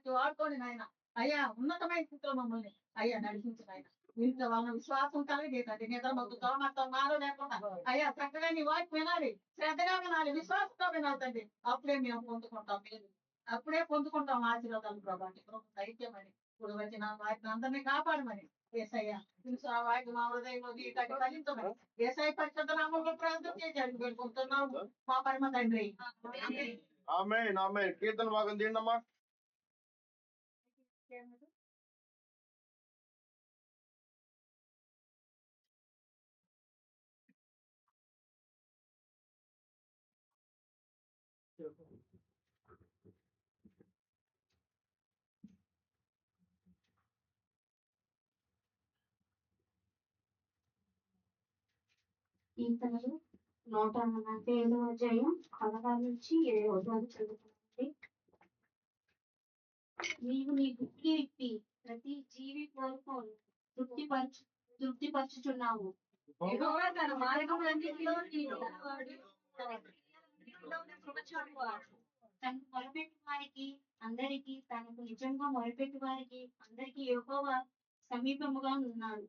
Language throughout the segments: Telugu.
బట్టి వాడుకోండి నాయన. అయ్యా ఉన్నతమైన స్థితిలో మమ్మల్ని అయ్యా నడిపించు నాయన. ఇంట్లో వాళ్ళ విశ్వాసం కలిగేటండి నిద్రమొద్దు తోమతో మారు లేకుండా అయ్యా చక్కగా నీ వాకి వినాలి, శ్రద్ధగా వినాలి, విశ్వాసంతో వినాలి తండ్రి. అప్పుడే మేము పొందుకుంటాం మీరు, అప్పుడే పొందుకుంటాం ఆశీర్వాదాలు ప్రభావం. దైత్యమని ఇప్పుడు వచ్చిన వాటిని అందరినీ కాపాడమని ఏసయ్య వాటి మా హృదయంలో నీకు ఫలించమని ఏసఐ పరిశుద్ధ నామంలో ప్రార్థన చేశాడు వేడుకుంటున్నాము మా పరమ తండ్రి. ఆమేన్ ఆమేన్. కీర్తన భాగం తీయండమ్మా. కీర్తనలు 145వ అధ్యాయం 16 నుంచి 7వ చదువుతుంది. నీవు నీ గుడ్డి విప్పి ప్రతి జీవి కోరుకోను తృప్తిపరచుచున్నావు. తన మార్గములన్నిటిలో తనకు మొరపెట్టు వారికి అందరికీ తనకు నిజంగా మొరపెట్టు వారికి అందరికీ యెహోవా సమీపముగా ఉన్నాడు.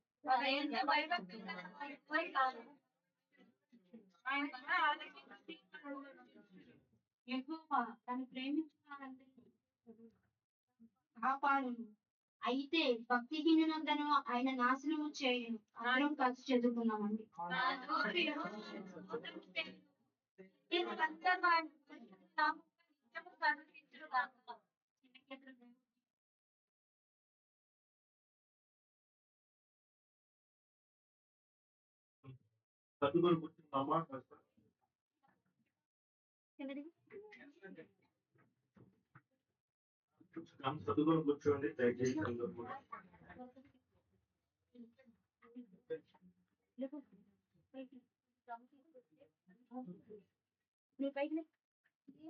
యెహోవా తను ప్రేమించిన వారందరినీ కాపాడును. అయితే భక్తిహీనులందరూ ఆయన నాశనము చేయను. అందరం కలిసి చదువుకున్నామండి. చదువుకొని కూర్చున్నామా? చదువుకొని కూర్చోండి దయచేసి అందరూ కూడా.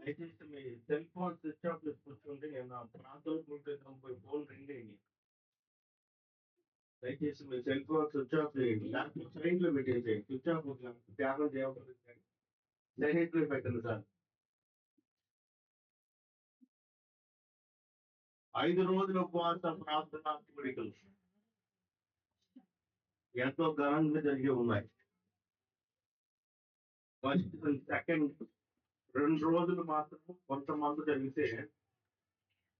దయచేసి మీ సెల్ ఫోన్ స్విచ్ ఆఫ్ చేసి కూర్చోండి. నేను ప్రాంతాలు పోయి ఫోన్ రింగ్ అయ్యి దయచేసి మీ సెల్ ఫోన్ స్విచ్ ఆఫ్ చేయండి. లేకపోతే సైలెంట్ లో పెట్టేసేయండి. స్విచ్ ఆఫ్ త్యాగం చేయకుండా సైలెంట్ లో పెట్టండి సార్. 5 రోజుల ఉపవాస ప్రార్థన కోరికలు ఎంతో ఘనంగా జరిగి ఉన్నాయి. ఫస్ట్ సెకండ్ 2 రోజులు మాత్రం కొంతమంది జరిగితే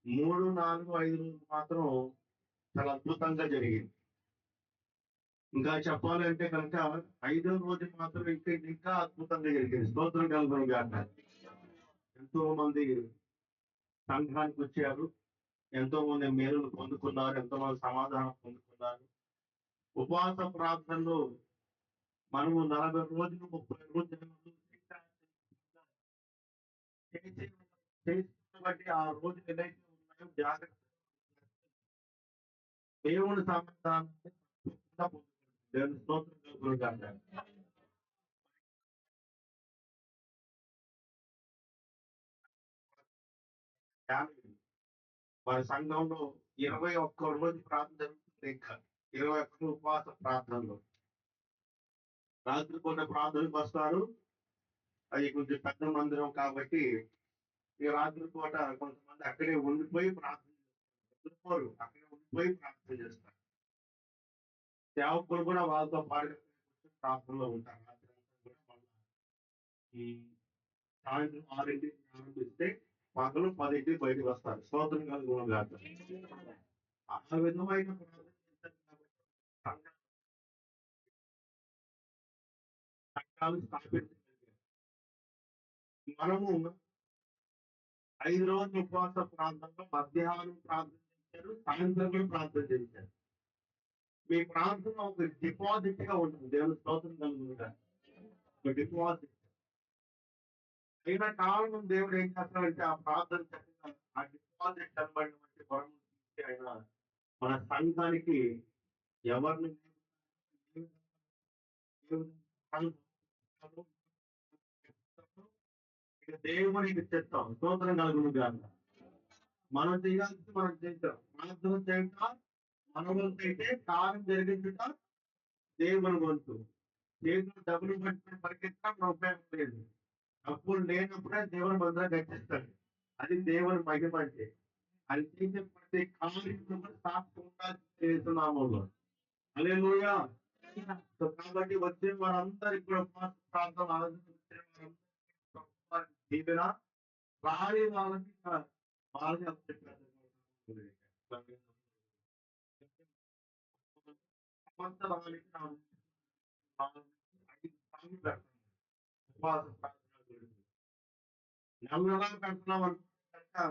3, 4, 5 రోజులు మాత్రం చాలా అద్భుతంగా జరిగింది. ఇంకా చెప్పాలంటే కనుక 5వ రోజు మాత్రం ఇంకా అద్భుతంగా జరిగింది. స్తోత్రం కలుగును గాక. ఎంతో మంది సంఘానికి వచ్చారు, ఎంతో మంది మేలులు పొందుకున్నారు, ఎంతో మంది సమాధానం పొందుకున్నారు. ఉపవాస ప్రార్థనలో మనము 40 రోజులు 30 రోజులు బట్టి ఆ రోజు ఏదైతే ఉన్నాయో జాగ్రత్త దేవుని సమాధానాన్ని దేవుని స్తోత్రం కలుగును గాక. వారి సంఘంలో 21 రోజు ప్రార్థన జరుగుతుంది. ఇంకా 21 ఉపవాస ప్రార్థనలు రాత్రిపూట ప్రార్థనకు వస్తారు. అది కొంచెం పెద్ద మందిరం కాబట్టి ఈ రాత్రిపూట కొంతమంది అక్కడే ఉండిపోయి ప్రార్థన చేస్తారు. అక్కడే ఉండిపోయి ప్రార్థన చేస్తారు. సేవకులు కూడా వాళ్ళతో పాటు ప్రార్థనలో ఉంటారు. రాత్రి అంతా కూడా ఈ సాయంత్రం 6ంటికి ప్రారంభిస్తే పగలు 10ంటికి బయటకు వస్తారు. స్తోత్రం కలుగును గాక. ఆ విధమైన ప్రార్థన చేస్తారు కాబట్టి సంఘాలు స్థాపించగలిగారు. మనము 5 రోజులు ఉపవాస ప్రాంతంలో మధ్యాహ్నం ప్రార్థన చేశారు, సాయంత్రం కూడా ప్రార్థన చేశారు. మీ ప్రార్థన ఒక డిపాజిట్ గా ఉంటుంది. దేవుని స్తోత్రం కలుగును గాక. ఒక డిపాజిట్ అయిన కాలం దేవుడు ఏం చేస్తాడంటే ఆ ప్రార్థన చక్కగా ఆ డిపాజిట్ అనబడిన వంటి వరం ఆయన మన సంఘానికి ఎవరిని దేవునికి చెప్తాం. స్తోత్రం కలుగును గాక. మనం చేయాల్సి మనం చేద్దాం. ప్రార్థన చేయటం మన వంతు అయితే కార్యం జరిగించుట దేవుని వంతు. చేతులు డబ్బులు పట్టుకుని పరిగెత్తడం ఉపయోగం లేదు. డబ్బులు లేనప్పుడే దేవుని మందిరం కట్టిస్తాడు. అది దేవుని మహిమ అంటే. అది చేసే ప్రతి కార్యక్రమం సాక్షంగా చేస్తున్నాము. హల్లెలూయా. సో కాబట్టి వచ్చే వారందరికీ కూడా ఉపవాస ప్రార్థన ఆరాధించే వారందరికీ ప్రభువు దీవెన, రాని వాళ్ళకి వాళ్ళకి అప్పచెప్పారు. సంవత్సరానికి 5 సార్లు పెడతాం ఉపవాస ప్రార్థన గురించి. నెల నెలా పెడుతున్నాం అనుకుంటే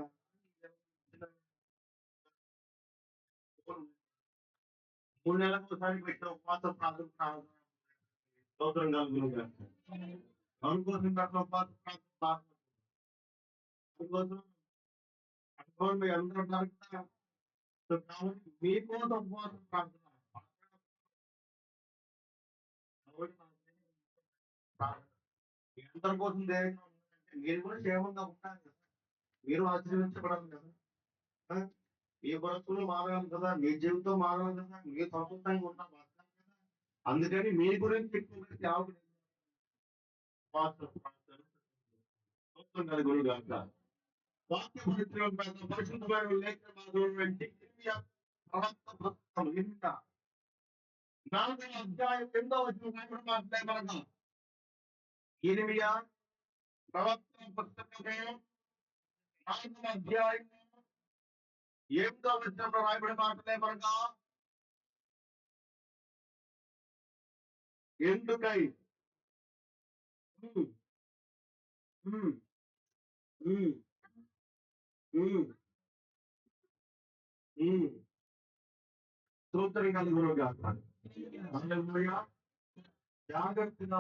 3 నెలలకు ఒకసారి పెట్టే ఉపవాస ప్రార్థన స్తోత్రం కలుగును గాక. దానికోసం పెట్టిన ఉపవాస ప్రార్థన దానికోసం అనుకోని మీ అందరూ కరెక్ట్‌గా సో కాబట్టి మీకోసం ఉపవాస ప్రార్థన. మీ అందరి కోసం ధైర్యంగా ఉండాలంటే మీరు కూడా క్షేమంగా ఉండాలి కదా. మీరు ఆశీర్వదించబడాలి కదా. ఆ! మీ బ్రతుకులు మారాలి కదా. మీ జీవితం మారాలి కదా. మీరు సంతోషంగా ఉండాలి కదా. అందుకని మీ గురించి ఎక్కువగా త్యాగం ఉపవాస ప్రార్థన స్తోత్రం కలుగును గాక. వాక్యపరిచయం పరిశుద్ధమైన లేఖన భాగమైనటువంటి ఇర్మియా ప్రవక్త పుస్తకం 4వ అధ్యాయం 8వ వచనం మాట్లాడబడగా ఇర్మియా ప్రవక్త పుస్తకము 4వ అధ్యాయం 8వ వచనంలో రాయబడిన మాటలేమనగా ఎందుకై హ్మ్. హ్మ్. హ్మ్. హ్మ్. హ్మ్. స్తోత్రం కలుగును గాక. హల్లెలూయా. జాగ్రత్తగా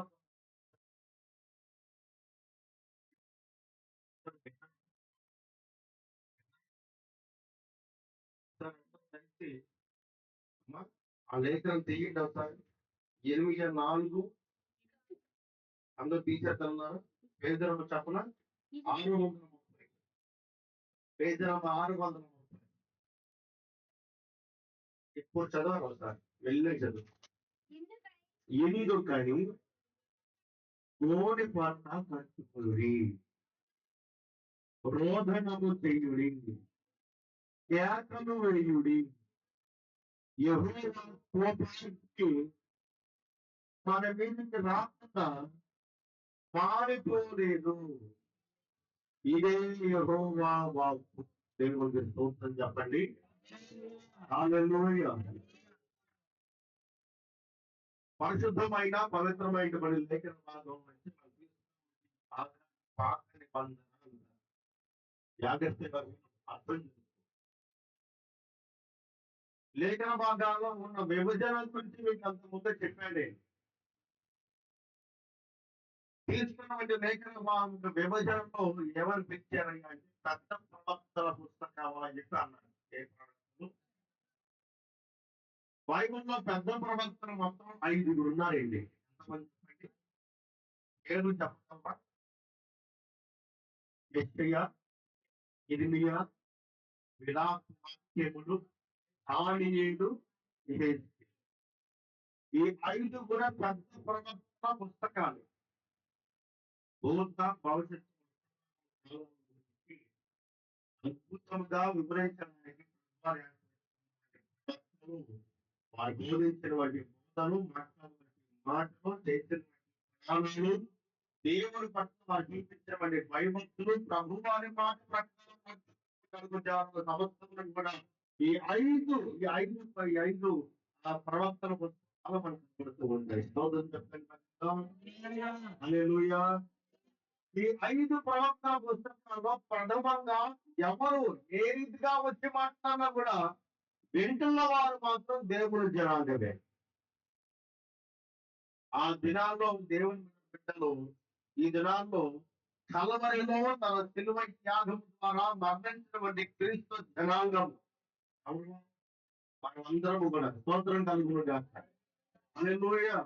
కలిసి ఆ లేఖనం తీయండి ఒకసారి. 8:4 అందరూ తీసేద్దన్నారు. పేజ్ నెంబర్ చెప్పనా? 630. Page number 630. ఎక్కువ చదవాలి ఒకసారి. వెళ్ళే చదువు. ఎందుకని కోడి పట్ట కట్టుకుని రోదనము చేయుడి, కేకలు వేయుడి, యెహోవా కోపానికి మన మీదకి రాకుండా పారిపోలేదు. ఇదే యెహోవా వాక్కు. దేవునికి స్తోత్రం చెప్పండి. హల్లెలూయా. పరిశుద్ధమైన పవిత్రమైనటువంటి లేఖన భాగం నుంచి మనకి పాత నిబంధన జాగ్రత్తగా అర్థం చేసుకో. లేఖన భాగాల్లో ఉన్న విభజన గురించి మీకు అంత ముందే చెప్పాను. తీసుకున్నటువంటి లేఖన భాగం విభజనలో ఎవరు పిలిచారని అంటే పెద్ద ప్రవక్తల పుస్తకాలు అని చెప్పి అన్నారు. ఏ ప్రవక్తలు? బైబిల్లో పెద్ద ప్రవక్తలు మొత్తం 5 ఉన్నారండి. ఎంతమంది చెప్పండి? పేర్లు చెప్పగలరా? యెషయా, ఇర్మియా, విలాపవాక్యములు, దానియేలు, యెహెజ్కేలు. ఈ 5 కూడా పెద్ద ప్రవక్తల పుస్తకాలు. భూత భవిష్యత్తు అద్భుతంగా వివరించడానికి వారు బోధించినటువంటి బోధలు, మాటలు, చేసిన ప్రయాణాలు, దేవుని పట్ల వారు చూపించినటువంటి భయభక్తులు, ప్రభు వారి మాట ప్రకారం సంవత్సరం కూడా ఈ ఐదు ప్రవక్తల పుస్తకాలు మనకు కనబడుతూ ఉంటాయి. స్తోత్రం చెప్పండి. హల్లెలూయా. ఈ 5 ప్రవక్తల పుస్తకాల్లో ప్రథమంగా ఎవరు ఏ రీతిగా వచ్చి మాట్లాడినా కూడా వింటున్న వారు మాత్రం దేవుని జనాంగమే. ఆ దినాల్లో దేవుని బిడ్డలు ఈ దినాల్లో కలవరిలో తన సిలువ త్యాగం ద్వారా మరణించినటువంటి క్రీస్తు జనాంగం. అవును, మనమందరము కూడా స్తోత్రం కలుగును గాక. హల్లెలూయా.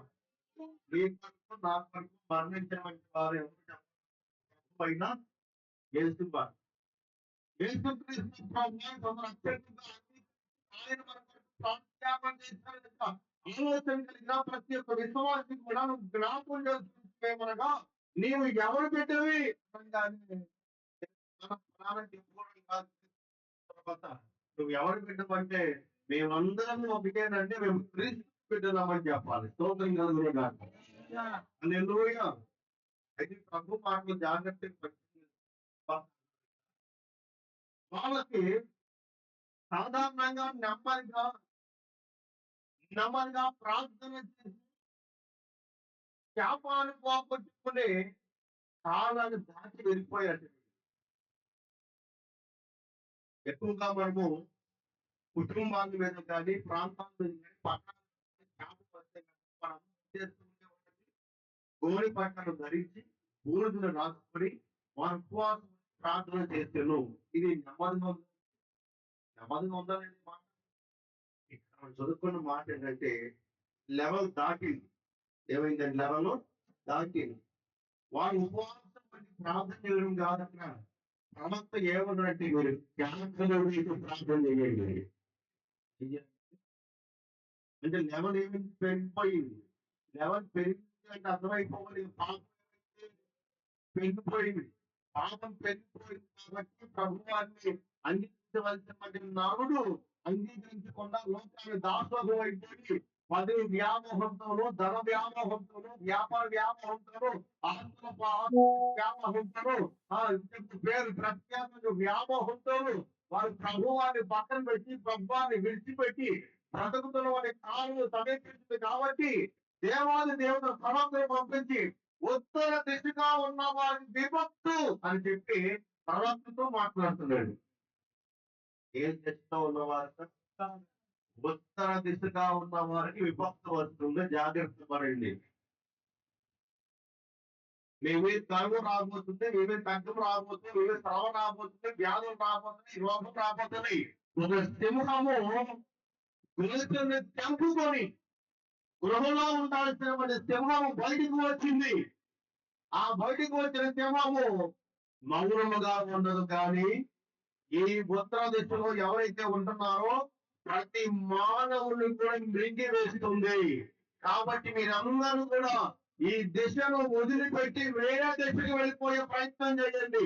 నీ కొరకు నా కొరకు మరణించినటువంటి వారు ఎవరు చెప్పకపోయినా యేసువారు. యేసుక్రీస్తు ప్రభువు తమ రక్షకుడుగా ఆయన మన కొరకు ప్రాణత్యాగం చేశారు కనుక ఆలోచన కలిగిన ప్రతి ఒక్క విశ్వాసికి కూడా నువ్వు జ్ఞాపకం చేసుకుంటేమనగా నీవు ఎవరు పెట్టేవి అనగానే మన ప్రాణం చెప్పుకోవడం కాదు, తర్వాత నువ్వు ఎవరి బిడ్డమంటే మేమందరం ఒకటేనంటే మేము క్రీస్తు బిడ్డలమని చెప్పాలి. స్తోత్రం కలుగును గాక. హల్లెలూయా. అయితే ప్రభు మాటలు జాగ్రత్తగా వాళ్ళకి సాధారణంగా నెమ్మదిగా ప్రార్థన చేసి శాపాన్ని పోగొట్టుకునే కాలాన్ని దాటి వెళ్ళిపోయాడు. ఎక్కువగా మనము కుటుంబాల మీద కానీ ప్రాంతాల మీద కానీ పట్టణాల మీద శాపం వస్తే మనం చేస్తుంటే గోడి పట్టను ధరించి బూడిదను రాసుకొని వారి ఉపవాసం ప్రార్థన చేస్తాను. ఇది నెమ్మదిగా ఉండాలని మాట. ఇక్కడ మనం చదువుకున్న మాట ఏంటంటే లెవెల్ దాటింది. ఏమైందండి? లెవెల్ దాటింది. వారు ఉపవాసం ప్రార్థన చేయడం కాదన్న ప్రవక్త ఏమన్నారంటే మీరు జ్ఞానకరుడు ప్రార్థన చేయండి అంటే లెవెల్ ఏమి పెరిగిపోయింది. లెవెల్ పెరిగింది అంటే అర్థమైపోవాలి పాపం పెరిగిపోయింది. పాపం పెరిగిపోయింది కాబట్టి ప్రభువాన్ని అంగీకరించవలసినటువంటి నరుడు అంగీకరించకుండా లోకాన్ని దాసోహం అయిపోయి పదవి వ్యామోహంతోనూ ధన వ్యామోహంతోనూ వ్యాపార వ్యామోహంతోనూ ఆత్మ వ్యామోహంతోనూ పేరు ప్రఖ్యాత వ్యామోహంతోనూ వారు ప్రభువాన్ని పక్కన పెట్టి ప్రభువాన్ని విడిచిపెట్టి బ్రతుకుతున్న వారి కాళ్ళు సమీపించింది కాబట్టి దేవాది దేవుడు ప్రవక్తను పంపించి ఉత్తర దిశగా ఉన్న వారి విభక్తు అని చెప్పి ప్రవక్తతో మాట్లాడుతున్నాడు. ఏ దిశలో ఉన్నవారు? ఉత్తర దిశగా ఉన్న వారికి విభక్తి వస్తుంది, జాగ్రత్త పడండి. మేమే కరువు రాబోతుంది, మేమే తగ్గం రాబోతుంది, మేమే శ్రమ రాబోతుంది, వ్యాధులు రాబోతున్నాయి, రోగం రాబోతున్నాయి. ఒక సింహము గొలుసుని తెంపుకొని గృహంలో ఉండాల్సిన సింహము బయటికి వచ్చింది. ఆ బయటికి వచ్చిన సింహము మౌనముగా ఉండదు కానీ ఈ ఉత్తర దిశలో ఎవరైతే ఉంటున్నారో ప్రతి మానవుని కూడా మృంగి వేస్తుంది. కాబట్టి మీరందరూ కూడా ఈ దిశను వదిలిపెట్టి వేరే దిశకు వెళ్ళిపోయే ప్రయత్నం చేయండి.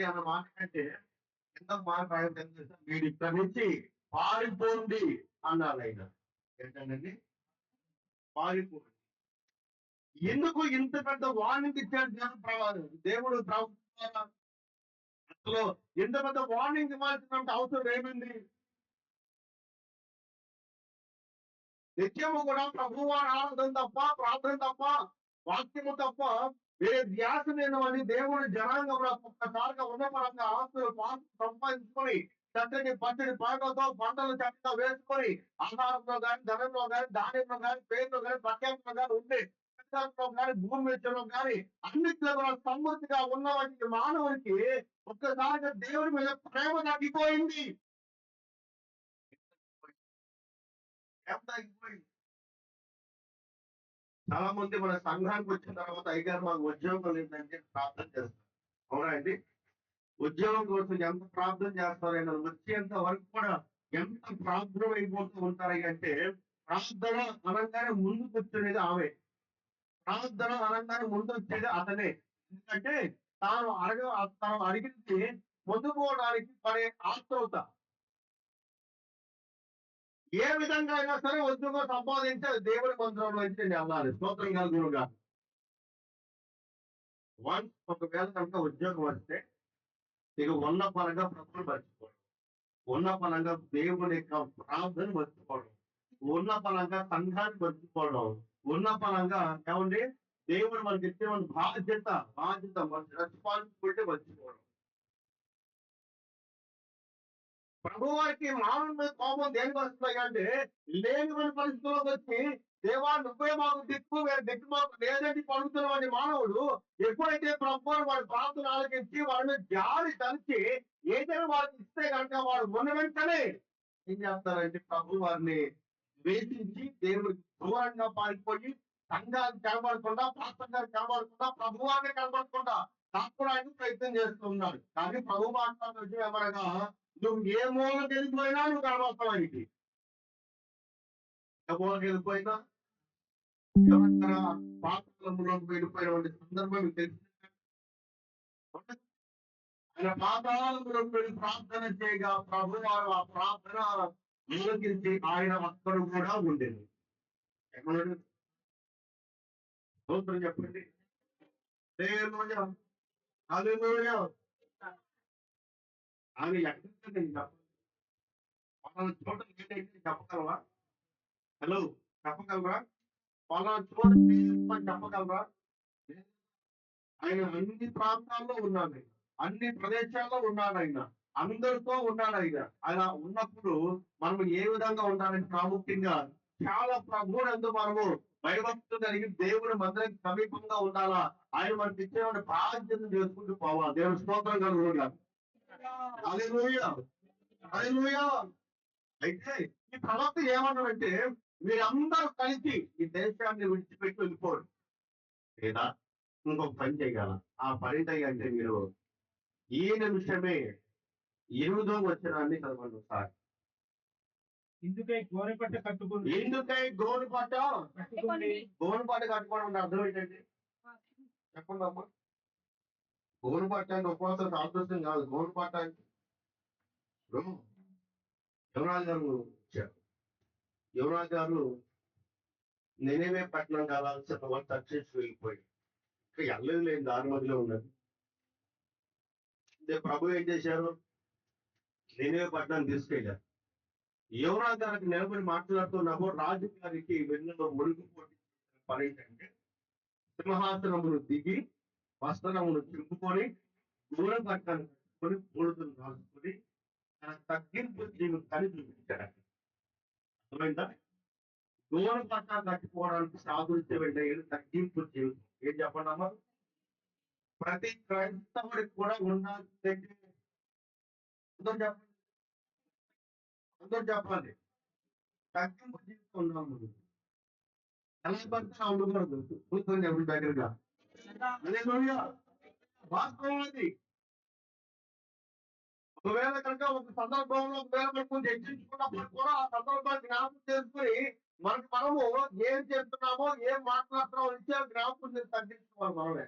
అన్న మాట అంటే ఎంత మాట మీరు ఇక్కడి నుంచి పారిపోండి అన్నారు ఆయన. ఏంటండి? పారిపోండి. ఎందుకు ఇంత పెద్ద వార్నింగ్ ఇచ్చాడు దేవుడు? అసలు ఎంత పెద్ద వార్నింగ్ ఇవ్వాల్సిన అవసరం ఏమింది? నిత్యము కూడా ప్రభువారి ఆరాధన తప్ప, ప్రార్థన తప్ప, వాక్యము తప్ప వేరే ధ్యాస లేనివని దేవుడి జనాంగంలో ఒక్కసారిగా ఉన్నపరంగా ఆస్తులు సంపాదించుకొని చక్కటి పచ్చడి పాటలతో పంటలు చక్కగా వేసుకొని ఆహారంలో కానీ, ధనంలో కానీ, ధాన్యంలో కానీ, పేరులో కానీ, ప్రఖ్యాతంలో కానీ ఉండి కానీ, భూమి విషయంలో కానీ అన్నిట్లో కూడా సమృద్ధిగా ఉన్నవాటి మానవునికి ఒక్కసారిగా దేవుడి మీద ప్రేమ తగ్గిపోయింది. చాలా మంది మన సంఘానికి వచ్చిన తర్వాత అయ్యగారు మాకు ఉద్యోగం లేదంటే ప్రార్థన చేస్తారు. అవునా అండి? ఉద్యోగం కోసం ఎంత ప్రార్థన చేస్తారో వచ్చేంత వరకు కూడా ఎంత ప్రార్థన అయిపోతూ ఉంటారు అంటే ప్రార్థన అనగానే ముందు కూర్చునేది ఆమె, ప్రార్థన అనగానే ముందు వచ్చేది అతనే. ఎందుకంటే తాను అడిగింది పొందుకోవడానికి పడే ఆత్రుత. ఏ విధంగా అయినా సరే ఉద్యోగం సంపాదించి దేవుడి మందిరంలో నుంచి వెళ్ళాలి. స్తోత్రం కలుగునుగా. ఒకవేళ కనుక ఉద్యోగం వస్తే ఇక ఉన్న పరంగా ప్రభుత్వం మర్చిపోవడం, ఉన్న పరంగా దేవుని యొక్క ప్రార్థన మర్చిపోవడం, ఉన్న పరంగా సంఘాన్ని మర్చిపోవడం, ఉన్న పరంగా ఏమండి దేవుడు మనకి ఇచ్చిన బాధ్యత రెస్పాన్సిబిలిటీ మర్చిపోవడం. ప్రభు వారికి మానవుల మీద కోపం దేనికి వస్తున్నాయి అంటే లేని పరిస్థితుల్లోకి వచ్చి దేవా నువ్వే మాకు దిక్కు, దిక్కు మాకు లేదంటే పడుతున్నవాడి మానవుడు ఎప్పుడైతే ప్రభు వాడి ప్రార్థన ఆలకించి వాడి మీద జాలి తలిచి ఏదైనా వాడికి ఇస్తే కనుక వాడు మొన్న వెంటనే ఏం చేస్తారంటే ప్రభు వారిని ద్వేషించి దేవుడికి దూరంగా పారిపోయి సంఘాన్ని కనబడకుండా, ప్రాంతంగాన్ని కనబడకుండా, ప్రభువాన్ని కనబడకుండా కాపాడడానికి ప్రయత్నం చేస్తూ ఉన్నాడు. కానీ ప్రభు మాట్లాడుతూ ఏమనగా నువ్వు ఏ మూలకి వెళ్ళిపోయినా నువ్వు కనబడతానికి, ఏ మూలకి వెళ్ళిపోయినా పాత్రలోకి వెళ్ళిపోయినటువంటి సందర్భం మీకు తెలిసింది. ఆయన పాదాలలో వెళ్ళి ప్రార్థన చేయగా ప్రభు వారు ఆ ప్రార్థన ఆలోచించి ఆయన అక్కడ కూడా ఉండేది. ఎక్కడ స్తోత్రం చెప్పండి. హల్లెలూయా, హల్లెలూయా. ఆయన ఎక్కడ నేను చెప్పను. పలానా చోట ఏంటంటే చెప్పగలవా? హలో, చెప్పగలరా? పలానా చోట లేదని చెప్పగలరా? ఆయన అన్ని ప్రాంతాల్లో ఉన్నాడు. అన్ని ప్రదేశాల్లో ఉన్నాడు ఆయన. అందరితో ఉన్నాడు ఆయన. అలా ఉన్నప్పుడు మనం ఏ విధంగా ఉండాలని ప్రాముఖ్యంగా చాలా ప్రభువునందు మనము భయభక్తులు కలిగి దేవుని మందిరానికి సమీపంగా ఉండాలా. ఆయన మనకి ఇచ్చే బాధ్యతను చేసుకుంటూ పోవాలి. దేవుని స్తోత్రం కలుగుగా. హల్లెలూయా, హల్లెలూయా. అయితే ఈ ప్రవక్త ఏమన్నాడంటే మీరందరూ కలిసి ఈ దేశాన్ని విడిచిపెట్టి వెళ్ళిపోరు. లేదా ఇంకొక పని చేయగల. ఆ పని అంటే మీరు ఈ నిమిషమే 8వ వచనాన్ని చదవండి ఒకసారి. ఇందుకై గోనెపట్ట కట్టుకుని ఎందుకై గోనుపాట కట్టుకుని గోనుపాట కట్టుకోవడం అంటే అర్థం ఏంటండి? చెప్పండి అమ్మా. గోనుపాట అంటే ఉపవాసం సాదృశ్యం కాదు. గోనుపాట అంటే ఇప్పుడు యువరాజు గారు వచ్చారు. యువరాజు గారు నేనేమే పట్టణం కావాల్సిన వాళ్ళు తక్షించి వెళ్ళిపోయి ఇక్కడ ఎల్లదు లేని దారి మధ్యలో ఉన్నది. అంటే ప్రభు ఏం చేశారు? నేనే పట్టణాన్ని తీసుకెళ్ళారు. యువరాజు గారికి నిలబడి మాట్లాడుతున్నప్పుడు రాజు గారికి వెన్నులో మునిగిపోటీ పని ఏంటంటే సింహాసనమును దిగి వస్త్రమును చింపుకొని దూరం పట్టాన్ని కట్టుకొని బూడిదను రాసుకొని తన తగ్గింపు జీవితాన్ని చూపించాడు. అర్థమైందా? దూరం పట్టా కట్టుకోవడానికి సాదృశ్యం ఏంటంటే తగ్గింపు జీవితం. ఏం చెప్పండి అమ్మా? ప్రతి క్రైస్తవుడికి కూడా ఉండాల్సింది. అందరూ చెప్పండి, అందరూ చెప్పాలి. తగ్గింపు జీవితం ఉండాలి. ఎలా పడితే అలా ఉండకూడదు. కూర్చొని ఎవరి దగ్గరగా. హల్లెలూయా. వాస్తవం అది. ఒకవేళ కనుక ఒక సందర్భంలో ఒకవేళ మనం కొంచెం హెచ్చించుకున్నప్పుడు కూడా ఆ సందర్భాన్ని జ్ఞాపకం చేసుకుని మనము ఏం చేస్తున్నామో ఏం మాట్లాడుతున్నామో విషయాలు జ్ఞాపకం చేసి తగ్గించుకోవాలి మనమే.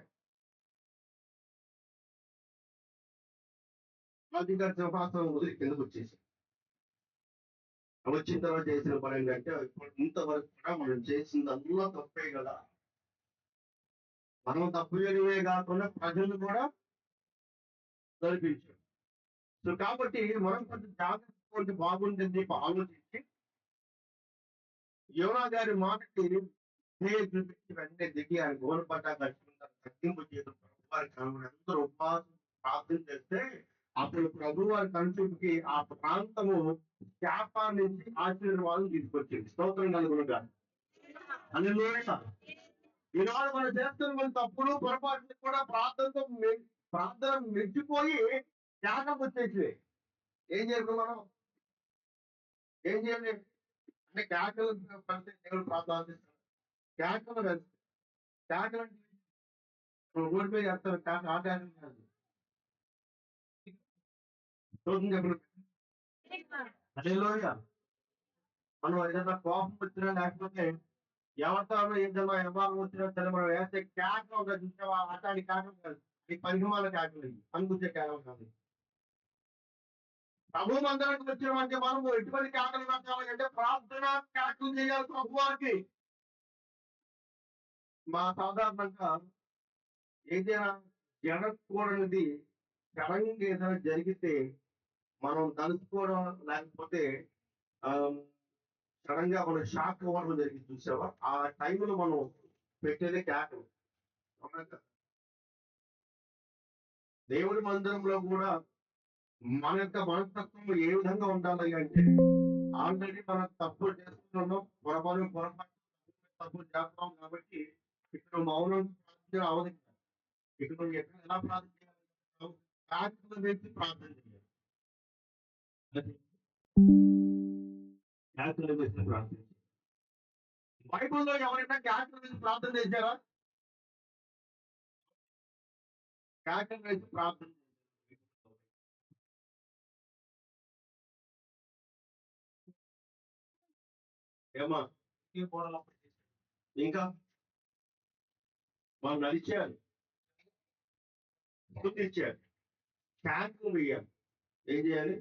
రాజుగారి సింహాసనం వదిలి కిందకు వచ్చేసి వచ్చిన తర్వాత చేసిన పని ఏంటంటే ఇప్పుడు ఇంతవరకు కూడా మనం చేసిందల్లా తప్పే కదా. మనం తప్పు చేయడమే కాకుండా ప్రజలు కూడా నడిపించారు. సో కాబట్టి మనం కొంచెం జాగ్రత్త ఉంటే బాగుంటుంది ఆలోచించి యోనా గారి మాటకి చూపించి వెంటనే దిగి ఆయన గోన పట్టా కట్టుకుంటారు. తగ్గింపు చేయడం వారికి అందరూ ఉపవాసం ప్రార్థన చేస్తే అప్పుడు ప్రభు వారి కనుచూపుకి ఆ ప్రాంతము శాపా నుంచి ఆశీర్వాదం తీసుకొచ్చింది. స్తోత్రం కలుగునుగా. హల్లెలూయా. ఈనాడు మనం చేస్తున్న మన తప్పులు పొరపాట్లు కూడా ప్రార్థన మెచ్చిపోయి త్యాగం వచ్చేసి ఏం చేయాలి మనం? ఏం చేయాలి అంటే కేకలు పడితే దేవుడు ప్రార్థిస్తాడు. కేకలు వెళ్తాయి. కేకలు అంటే రోడ్డు మీద వేస్తారు. కేక ఆ కేకలు కాదు. చూడండి చెప్పండి. హల్లెలూయా. మనం ఏదైనా కోపం వచ్చినా లేకపోతే ఎవరితో ఏదైనా వ్యవహారం వచ్చినా సరే మనం వేస్తే కేకలు ఒక చూసావా అట్లాంటి కేకలు కాదు. ఈ పరిగమాల కేకలు అనుకుంటే కేకలు కాదు. ప్రభు మందిరానికి వచ్చినామంటే మనము ఎటువంటి కేకలు పెట్టాలి అంటే ప్రార్థన కేకలు చేయాలి ప్రభువానికి. మా సాధారణంగా ఏదైనా జరగకూడనిది సడన్ గా ఏదైనా జరిగితే మనం తలుచుకోవడం లేకపోతే సడన్ గా మనం షాక్ అవ్వడం జరిగింది చూసావా? ఆ టైంలో మనం పెట్టేదే కేకలు. దేవుడి మందిరంలో కూడా మన యొక్క మనస్తత్వం ఏ విధంగా ఉండాలి అంటే ఆల్రెడీ మనం తప్పులు చేస్తున్నాం. పొరపాటు తప్పులు చేస్తున్నాం కాబట్టి ఇక్కడ మౌనం ప్రార్థన అవదు. ఇక్కడ నువ్వు ఎక్కడ ఎలా ప్రార్థన చేయాలి? కేకలు వేసి ప్రార్థన చేయాలి. కేకలు వేసి ప్రార్థన చేయాలి. బైబిల్లో ఎవరైనా కేకలు వేసి ప్రార్థన చేశారా? కేకలు వేసి ప్రార్థన చేశారు. ఏమా ఇంకా వాళ్ళు నడిచారు, గుర్తించారు. ట్యాంకు వేయాలి. ఏం చేయాలి?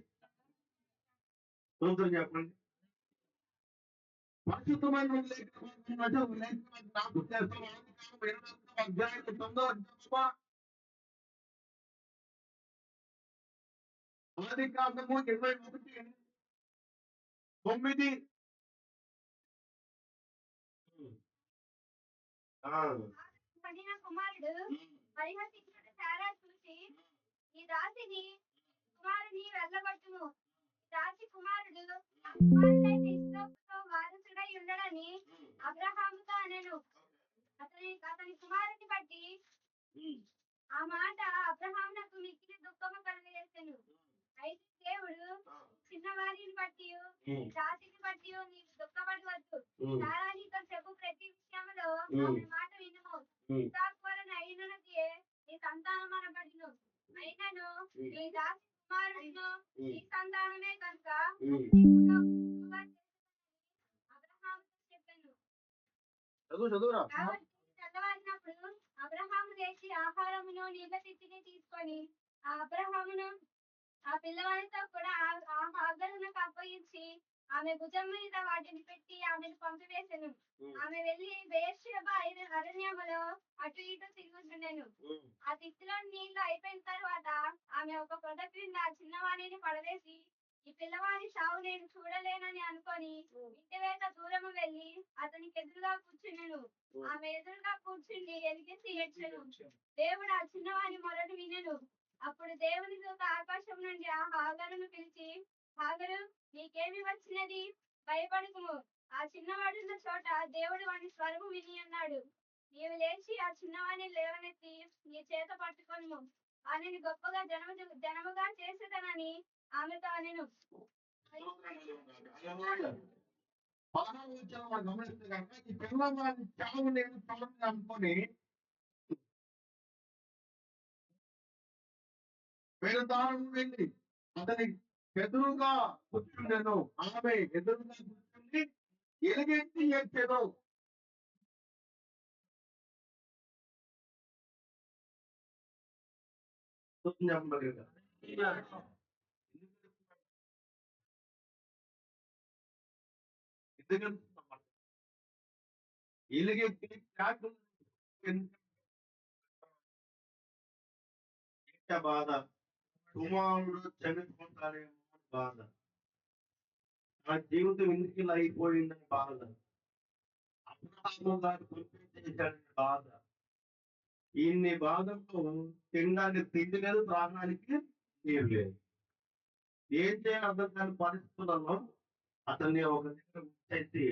స్తోత్రం చెప్పండి. పరిశుద్ధమైన లేఖనం జ్ఞాపకం చేస్తాం. అధ్యాయం 9 ఆదికాండము 21:9. పడిన కుమారుడు పరిహసించుట చాలా చూసి ఈ దాసిని కుమారుని వెళ్ళగొట్టుము. దాసి కుమారుడు నా కుమారుడైన ఇస్సాకుతో వారసుడై ఉండడని అబ్రహాముతో అనెను. అతని కుమారుని బట్టి ఆ మాట అబ్రహామునకు మిక్కిలి దుఃఖము కలుగజేసెను. అయితే దేవుడు చిన్నవారిని బట్టి దాసిని బట్టి నీవు దుఃఖపడవద్దు. సారా నీతో చెప్పు ప్రతి విషయంలో ఆమె మాట వినుము. ఇస్సాకు వలన అయినది నీ సంతానం అనబడును. అయినను నీ దాసి కుమారుడును నీ సంతానమే కనుక అబ్రహాముతో చెప్పెను. కాబట్టి తెల్లవారినప్పుడు అబ్రహాము లేచి ఆహారమును నీళ్ళ తిత్తిని తీసుకొని ఆ అబ్రహామును ఆ పిల్లవాడితో కూడా ఆ హాగరునకు అప్పగించి ఆమె భుజం మీద వాటిని పెట్టి ఆమెను పంపివేసెను. ఆమె వెళ్లి బెయేర్షెబా అరణ్యములో అటు ఇటు తిరుగుతుండెను. ఆ తిత్తిలో నీళ్లు అయిపోయిన తర్వాత ఆమె ఒక పొద క్రింద ఆ చిన్నవాణిని పడవేసి ఈ పిల్లవాడి చావు నేను చూడలేనని అనుకొని ఇంటివేత దూరము వెళ్లి అతనికి ఎదురుగా కూర్చుండెను. ఆమె ఎదురుగా కూర్చుండి ఎలిగెత్తి ఏడ్చెను. దేవుడు ఆ చిన్నవాని మొరను వినెను. అప్పుడు దేవుని దూత ఆకాశం నుండి ఆ హాగరును పిలిచి, హాగరు, నీకేమి వచ్చినది? భయపడకుము. ఆ చిన్నవాడున్న చోట దేవుడు వాని స్వరము విని అన్నాడు. నీవు లేచి ఆ చిన్నవాడిని లేవనెత్తి నీ చేత పట్టుకొనుము. వానిని గొప్పగా జనముగా చేసేదనని ఆమెతో అనెను. గమనిస్తే కనుక ఈ పిల్లవాడి చావు నేను చూడని అనుకొని వేరదారం వెళ్ళి అతని ఎదురుగా కూర్చుండెను. ఆమె ఎదురుగా కూర్చుండి ఎలుగెత్తి ఏడ్చెను. ఎలుగెత్తి బాధ, కుమారుడు చనిపోతాడేమో బాధ, నా జీవితం ఎందుకు ఇలా అయిపోయిందని బాధ, అబ్రహాము గారు పంపించేశాడని బాధ. ఇన్ని బాధల్లో తినడానికి తిండి లేదు, త్రాగడానికి నీరు లేదు. ఏం చేయాలి అర్థం కాని పరిస్థితులలో అతన్ని ఒక దగ్గర వచ్చేసి,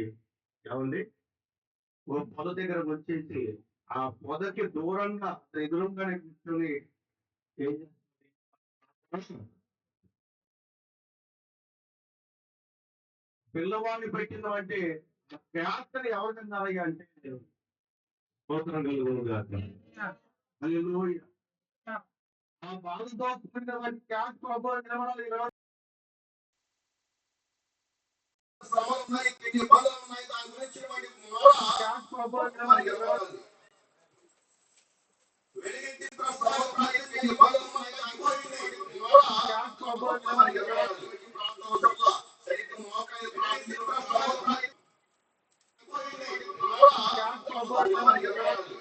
ఏమండి, ఒక పొద దగ్గర వచ్చేసి ఆ పొదకి దూరంగా ఎదురుగానే కూర్చొని ఏం చేస్తుంది? పిల్లవాడిని పెట్టిన అంటే ప్రార్థన ఎవరికన్నారయ్యా అంటే స్తోత్రం కలుగును గాక. హల్లెలూయా. ఆ బాధతో కూడిన వారి క్యాష్ ప్రభావం నిలబడాలి. శ్రమలు ఉన్నాయి, ఎన్ని బాధలు ఉన్నాయి, దాని గురించి వాడి క్యాష్ ప్రభావం నిలబడాలి. వెలిగించిన ప్రస్తావన ఎన్ని బాధలు ఉన్నాయి, దాని గురించి క్యాష్ ప్రభావం నిలబడాలి. సరిగ్గా మోకాలు ప్రార్థన ప్రస్తావన క్యాష్ ప్రభావం నిలబడాలి.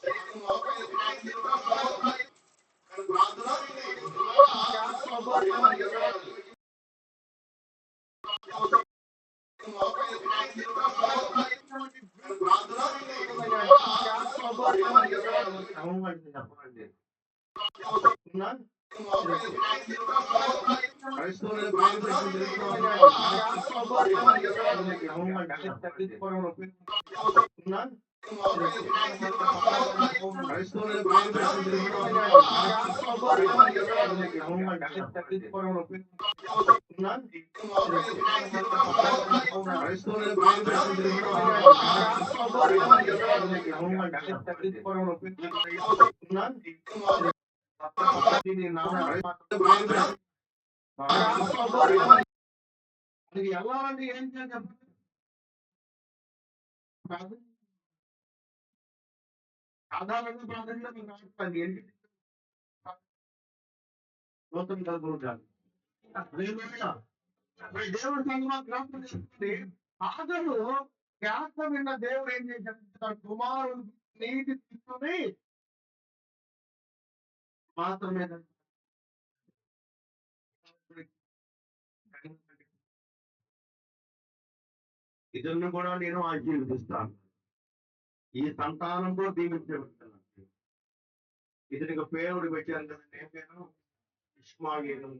సరిగ్గా మోకాలు ప్రార్థన ప్రస్తావన ప్రార్థన క్యాష్ ప్రభావం నిలబడాలి. వెళ్ళాలంటే ఏం చేయాలి చెప్పండి? సాధారణంగా ప్రార్థనలో ఏంటి స్తోత్రం కలుగుతాను. దేవుడి సంగమా జ్ఞాపకం చేసుకుంటే ఆగరు జ్ఞాప విన్న దేవుడు ఏం చేశాడు? తన కుమారుడు నీటి తీసుకుని మాత్రమే ఇతరులను కూడా నేను ఆశీర్వదిస్తాను. ఈ సంతానంతో దీవించబడతాను. ఇతనికి పేరుడు పెట్టాను కదండి. ఏం పేరు? ఇష్మాయేలు.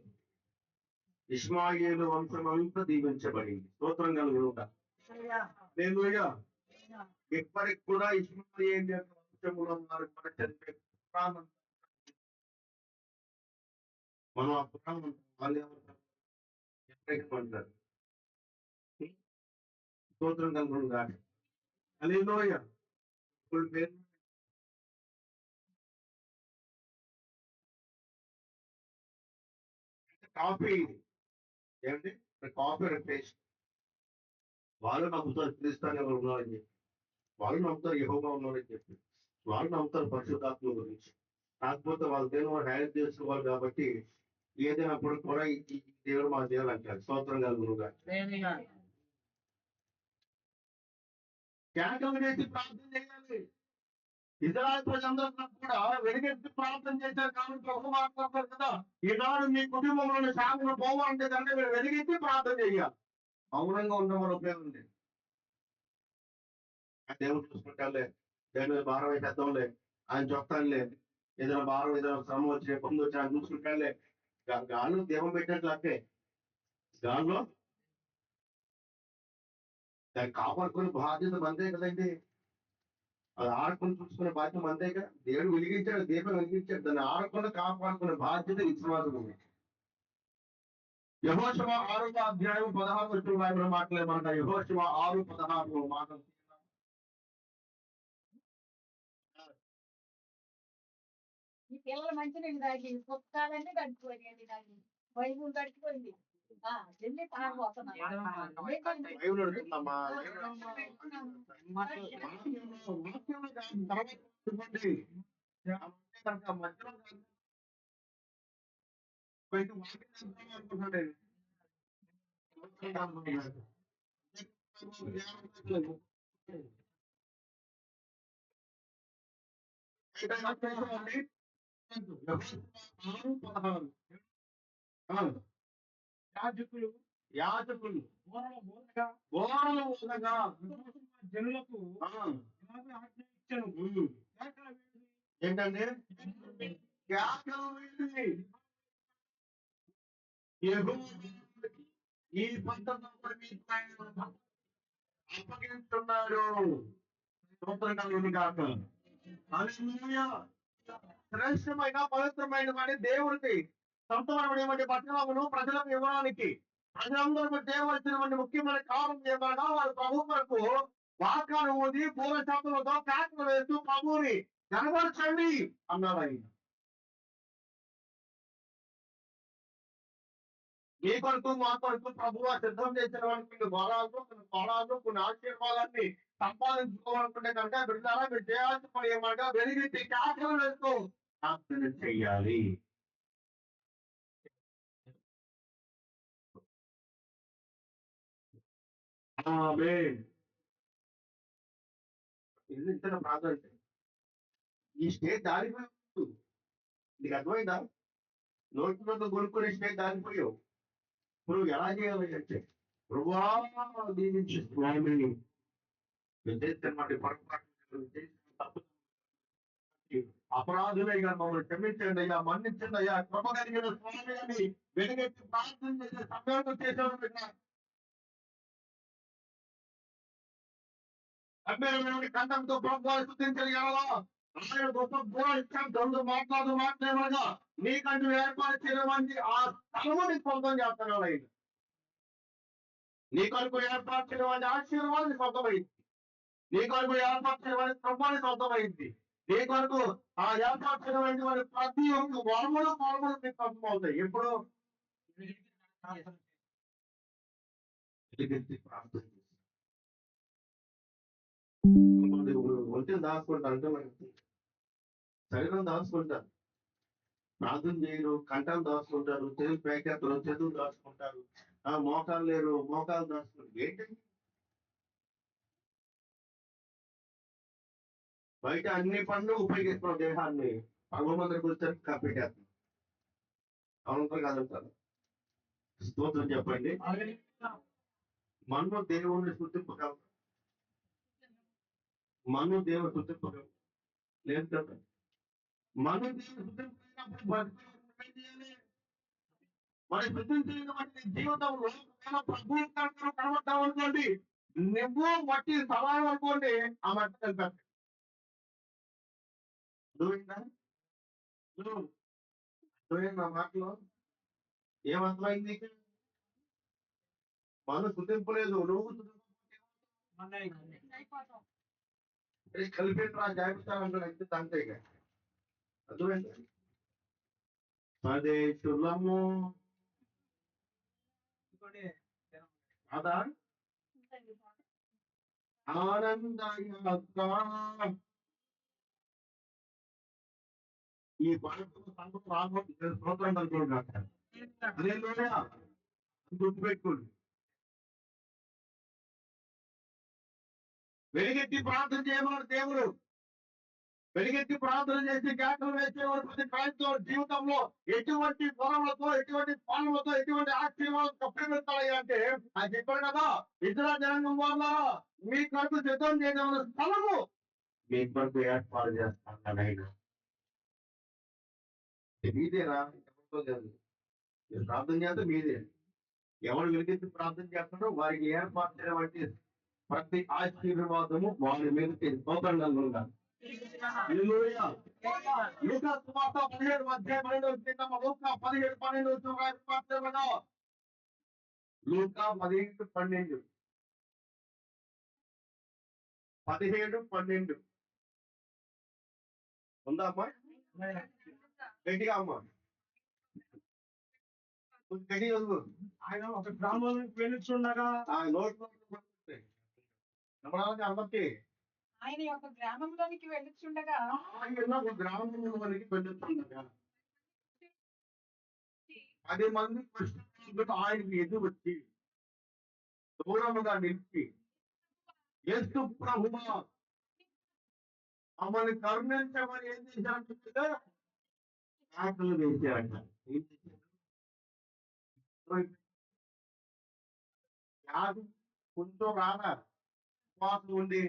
ఇష్మాయేలు వంశం అంతా దీవించబడింది. స్తోత్రం కలుగునుగా. హల్లెలూయా. ఇప్పటికి కూడా ఇష్మాయేలు యొక్క వంశములో ఉన్నారు. మన చదివే పురాణం మనం ఆ పురాణం వాళ్ళు ఏమంటారు? స్తోత్రం కలుగునుగా. హల్లెలూయా. ఇప్పుడు పేరు కాఫీ ఏమంటే కాఫీ రిప్లేస్ వాళ్ళు నమ్ముతారు క్రీస్తాన్ని ఎవరు ఉన్నారని చెప్పి, వాళ్ళు నమ్ముతారు యెహోవా ఉన్నారని చెప్పి, వాళ్ళు నమ్ముతారు పరిశుద్ధాత్మ గురించి. కాకపోతే వాళ్ళ దేవుడు హ్యాండ్ చేసుకోవాలి కాబట్టి ఏదైనప్పుడు కూడా ఈ దేవుడు మా దేవుడు అంటారు. స్తోత్రం కలుగునుగా. కేకలు వేసి ప్రార్థన చేయాలి. ఇజ్రాయెల్ ప్రజలందరూ కూడా వెలుగెత్తి ప్రార్థన చేశారు కాబట్టి ప్రభు మాట్లాడతారు కదా, ఈనాడు మీ కుటుంబంలోని శాఖలు పోవాలంటే కంటే మీరు వెలుగెత్తి ప్రార్థన చేయాలి. మౌనంగా ఉండమని ఉపయోగం లేదు. దేవుడు చూసుకుంటాలే, దేవుని మీద భారం వేసేద్దాంలే, ఆయన చెప్తానులే, ఏదైనా భారం ఏదైనా శ్రమ వచ్చి ఇబ్బంది వచ్చి ఆయన చూసుకుంటాలే. గాల్లో దీపం పెట్టినట్లు అంటే గాల్లో దాన్ని కాపాడుకునే బాధ్యత మందే కదండి. అది ఆడకుండా చూసుకునే బాధ్యత మందే కదా. దేవుడు వెలిగించాడు, దీపం వెలిగించాడు, దాన్ని ఆడకుండా కాపాడుకునే బాధ్యత విశ్వాసం ఉంది. యెహోషువ 6వ అధ్యాయం 16 వచనం బైబిల్ మాట్లాడమంట. యెహోషువ 6:16 మాటలు. ఈ పిల్లలు మంచినీళ్ళు తాగి పుస్తకాలన్నీ గడిచిపోయాయండి. తాగి బైబుల్ గడిచిపోయింది. వెళ్ళి తాగబోతున్నారు. బైబిల్ అడుగుతున్నామా? మధ్యలో యాజకులు యాజకులు బోధగా ఓరలు ఊదగా జనులకు ఆ, ఇలాగ ఆజ్ఞ ఇచ్చెను. ఉమ్, కేకలు వేసి ఏంటంటే కేకలు వేసి యెహోవా ఈ పద్ధతి మీకు ఆయన అప్పగిస్తున్నాడు. స్తోత్రం కలుగును గాక. హల్లెలూయా. శ్రేష్టమైన పవిత్రమైన వాడి దేవుడికి సొంతమైనటువంటి పట్టణమును ప్రజలకు ఇవ్వడానికి ప్రజలందరూ చేయవలసినటువంటి ముఖ్యమైన కారణం ఏమనగా వారు ప్రభు వరకు వాకాను ఊది పూల శాతంతో కేకలు వేస్తూ ప్రభువుని కనబరచండి అన్నాడు ఆయన. మీ కొరకు మా కొరకు ప్రభువు సిద్ధం చేసిన వారికి కొన్ని వరాలు కొన్ని ఆశీర్వాదాన్ని సంపాదించుకోవాలనుకుంటే కనుక బిడ్డారా మీరు చేయాల్సిన పని ఏమనగా వెలిగించి కేకలు వేస్తూ ప్రార్థన చెయ్యాలి. ఆమేన్. ఇది ఇచ్చిన ప్రార్థన అంటే ఈ స్టేజ్ దారిపోయి నీకు అర్థమైందా? నోటి మీద కొనుక్కునే స్టేజ్ దారిపోయావు. ఇప్పుడు ఎలా చేయాలి అంటే ప్రభువా దీవించి స్వామిని చేస్తున్నటువంటి పొరపాటు అపరాధులైగా మమ్మల్ని క్షమించండి అయ్యా, మన్నించండి అయ్యా, కృప కలిగిన స్వామి అని వెలుగెత్తి ప్రార్థన చేసే సమయంలో చేసేవాడు. గంభీరమైన కంఠంతో ప్రభువాన్ని స్తుతించని ఎడల ఆయన గొప్ప గొప్ప మాట్లాడగా నీకంటూ ఏర్పాటు చేయమంది ఆ స్థలముని సొంతం చేస్తున్నాడు ఆయన. నీ కొరకు ఏర్పాటు చేయమని ఆశీర్వాదాన్ని సొంతమైంది. నీ కొరకు ఏర్పాటు చేయమని క్రమాన్ని సొంతమైంది. నీ కొరకు ఆ ఏర్పాటు చేయమని ప్రతి ఒక్క వరములు మీకు సొంతమవుతాయి. ఎప్పుడు ప్రార్థన ఒంటిని దాచుకుంటా అంటే శరీరం దాచుకుంటా, ప్రార్థన చేయరు, కంఠాలు దాచుకుంటారు, చేతులు పేకెత్తారు, చేతులు దాచుకుంటారు, మోకాలు లేరు, మోకాలు దాచుకుంటారు. ఏంటి బయట అన్ని పనులు ఉపయోగిస్తున్నాం దేహాన్ని, భగవంతుడికి వచ్చేసరికి కప్పెట్టేస్తున్నాం. అవునంటారు కాదంటారు? స్తోత్రం చెప్పండి. మనము దేవుణ్ణి శుద్ధింపగలం, మనము దేవుని శుద్ధింపగలం లేదు కదా. మనం దేవుని శుద్ధింపగినప్పుడు మరి శుద్ధించినటువంటి జీవితంలో ప్రభు కనబడతాం అనుకోండి, నువ్వు మట్టి సమానం అనుకోండి, ఆ మట్టి కలిపారు. అర్థమైందా? అర్థమైంది నా మాటలో? ఏమర్థమైంది? మనం శుద్ధింపలేదు, నువ్వు కలిపేట్రా జాగ్రత్త అంటారు, అయితే అంతేగా. అర్థమైందా? అదే తులము కాదా ఆనందయ్య ఈ సంఘం రాబోతుంది స్తోత్రం అనుకోండి. అదే గుర్తుపెట్టుకోండి. వెలుగెత్తి ప్రార్థన చేయమన్నాడు దేవుడు. వెలుగెత్తి ప్రార్థన చేసి కేకలు వేసేవాడు ప్రతి క్రైస్తవ జీవితంలో ఎటువంటి పొరలతో, ఎటువంటి పనులతో, ఎటువంటి ఆశీర్వాదం కప్పిస్తాయి అంటే అది చెప్పాడు కదా, ఇతర జనాంగం వల్ల మీ కొరకు సిద్ధం చేయడం స్థలము మీ కొరకు ఏర్పాటు చేస్తాను. ఆయన మీదేరా, ఎవరితో కాదు. మీరు ప్రార్థన చేస్తే మీదే. ఎవరు వెలిగించి ప్రార్థన చేస్తారో వారికి ఏర్పాటు చేయబట్టి ప్రతి ఆశీర్వాదము వారి మీద స్తోత్రంగా లూకా 17:12 ఉందా అమ్మా? గట్టిగా అమ్మా, గట్టి చదువు. ఆయన ఒక గ్రామానికి వెళ్ళుచుండగా అందరికి ఆయన యొక్క గ్రామంలోనికి వెళ్ళుచుండగా ఒక గ్రామంలోనికి వెళ్ళుచుండగా 10 మంది కృష్ణుడు ఆయనకి ఎదురు వచ్చి దూరముగా నిలిచి, యేసు ప్రభువా మమ్మల్ని కరుణించమని ఏం చేశారంటే ఆటలు వేసారంట. వ్యాధి కొంచెం రాగా ఉపవాసం ఉండి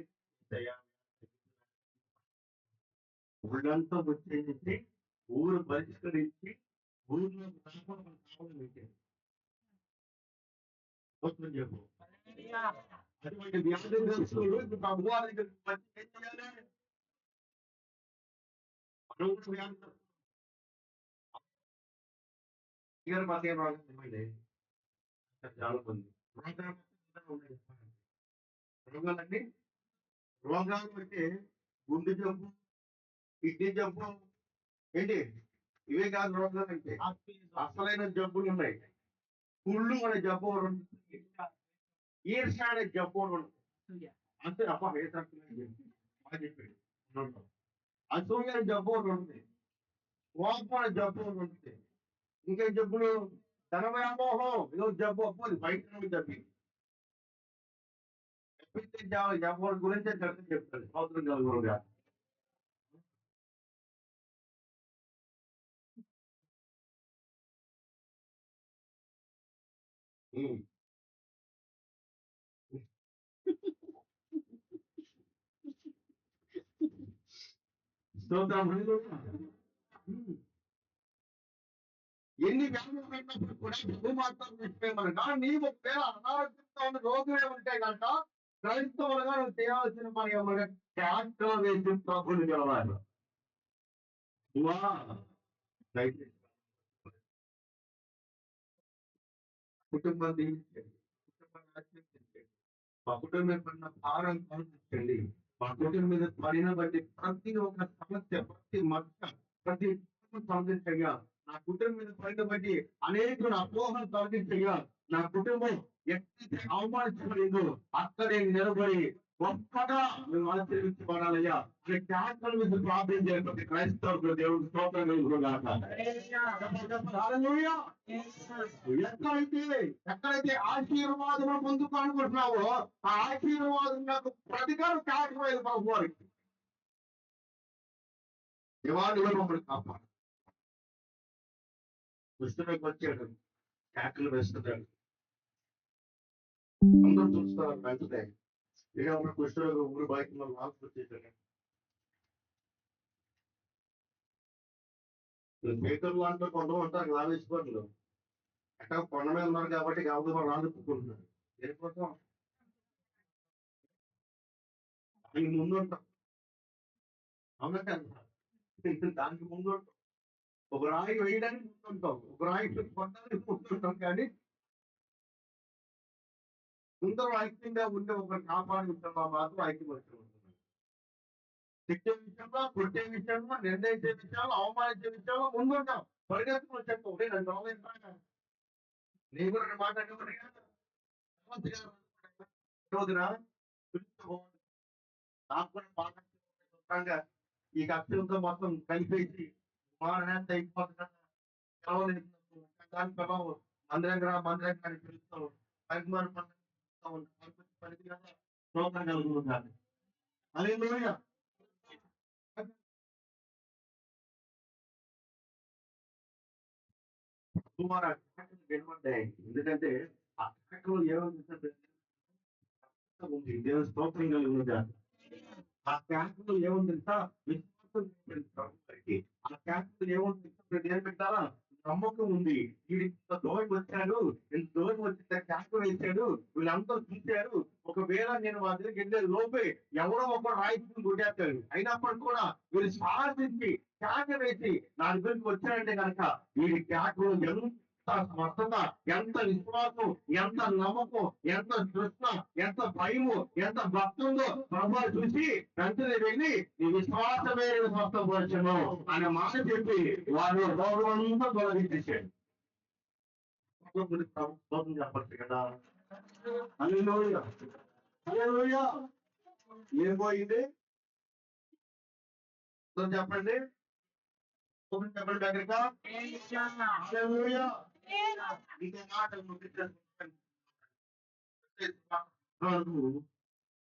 ఊళ్ళంతా వచ్చేసి ఊరు పరిష్కరించి ఊరిలో పెట్టారు. చెప్పు అటువంటి వ్యాధిగ్రస్తులు ప్రభువా దగ్గరికి వచ్చి ఏం చేయాలి? మాకేం రాలేదు, చాలా మంది రోగాలండి. రోగాలు అంటే గుండె జబ్బు, కిడ్నీ జబ్బు, ఏంటి ఇవే కాదు రోగాలు అంటే. అసలైన జబ్బులు ఉన్నాయి. కుళ్ళు అనే జబ్బు ఉంటుంది, ఈర్ష అనే జబ్బు ఉంటుంది. అంతే అబ్బా ఏ చెప్పాడు. అసూయ అనే జబ్బు ఉంటుంది, కోపం అనే జబ్బు ఉంటుంది. ఇంకే జబ్బులు ధనవ్యామోహం ఏదో జబ్బు, అప్పుడు బయట జబ్బు. జబ్బుల గురించే చర్చ చెప్తాడు అవసరం కలుగురుగా. ఎన్ని వ్యాధులు పెట్టినప్పుడు కూడా ప్రభు మాత్రం నిలిచిపోయమని. కానీ నీవు ఒకవేళ అనారోగ్యంతో ఉన్న రోగులే ఉంటే కనుక క్రైస్తవులుగా నువ్వు చేయాల్సిన పని ఏమన్నా ట్యాక్టర్ వేసి ప్రభుని గెలవాలి. కుటుంబం దీవించండి, కుటుంబాన్ని ఆశీర్వదించండి, మా కుటుంబం పడిన భారం కల్పించండి. మా కుటుంబం మీద పడిన బట్టి ప్రతి ఒక్క సమస్య, ప్రతి మచ్చ, ప్రతి సంబంధించగా నా కుటుంబం మీద పడిన బట్టి అనేకులు అపోహలు తొలగించగా నా కుటుంబం ఎక్కడైతే అవమానించబడిందో అక్కడే నిలబడి గొప్పగా మేము ఆశీర్వించబడాలయ్యా అనే క్యాన్సర్ మీద ప్రార్థన చేయకపోతే క్రైస్తవులు దేవుడు స్తోత్రం కలుగుగాక. హల్లెలూయా. ఎక్కడైతే ఆశీర్వాదం పొందుకు అనుకుంటున్నావో ఆ ఆశీర్వాదం నాకు ప్రతికారం కాకపోయేది బాబు వారికి దివాళిలో మమ్మల్ని కాపాడు. దుష్టులకు వచ్చాడు, కేకలు వేస్తున్నాడు, అందరూ చూస్తున్నారు వెంటనే ఇక కుష్ఠరోగం ఊరు బయట మార్పు వచ్చేసాడు. పేదలు అంటే కొంతమంది ఉంటారు లావేశ్వరులు అక్కడ కొండ మీద ఉన్నారు కాబట్టి కాబట్టి వాళ్ళు ఆదుకుంటున్నారు. దేనికోసం ఆయన ముందు ఉంటాం అవునంటే దానికి ముందు ఉంటాం. ఒక రాయి వేయడానికి ముందుంటాం, ఒక రాయి కొట్టడానికి ముందుంటాం, కానీ అందరూ ఐక్యంగా ఉండే ఒక కాపాడు విషయంలో మాత్రం ఐక్యమత్యం ఉంటుంది. శిక్షే విషయంలో, కొట్టే విషయంలో, నిర్ణయించే విషయంలో, అవమానించే విషయంలో ముందుంటాం. పరిగెత్తుకుని చెప్పు నేను గమనించాను నీ కూడా మాట్లాడే బాగా ఈ కక్షలతో మొత్తం కలిపేసి మానేంత అయిపోతుంది. మందిరంగా మందిరంగా పిలుస్తాం కలుగుతుంది. హల్లెలూయా. ఎందుకంటే ఆ ట్రాక్లో ఏముంది దేవుని స్తోత్రం కలుగుతుంది. ఆ ట్రాక్లో ఏముంది తెలుసా విశ్వాసం ప్రభుత్వానికి. ఆ ట్రాక్లో ఏముంది ఏం పెట్టాలా నమ్మకం ఉంది. వీడి ఇంత దూరం వచ్చాడు, ఇంత దూరం వచ్చి ట్రాక్ వేసాడు, వీళ్ళందరూ చూశారు. ఒకవేళ నేను మా దగ్గరికి వెళ్ళే లోపే ఎవరో ఒక రాయిని కొట్టేస్తాడు, అయినప్పటికీ కూడా వీళ్ళు సాధించి ట్రాక్ వేసి నా దగ్గరికి వచ్చారంటే కనుక వీడి ట్రాక్ ఎంత స్పష్టత, ఎంత విశ్వాసం, ఎంత నమ్మకం, ఎంత తృష్ణ, ఎంత భయము, ఎంత భక్తి ఉందో ప్రభు చూసి వెంటనే వెళ్ళి నీ విశ్వాసమే స్వస్థపరచను అనే మాట చెప్పి వారు రోగమంతా తొలగించేశాడు. చెప్పచ్చు కదా. హల్లెలూయా. హల్లెలూయా. ఏం పోయింది చెప్పండి, చెప్పండి దగ్గరగా. హల్లెలూయా. ఇదే మాట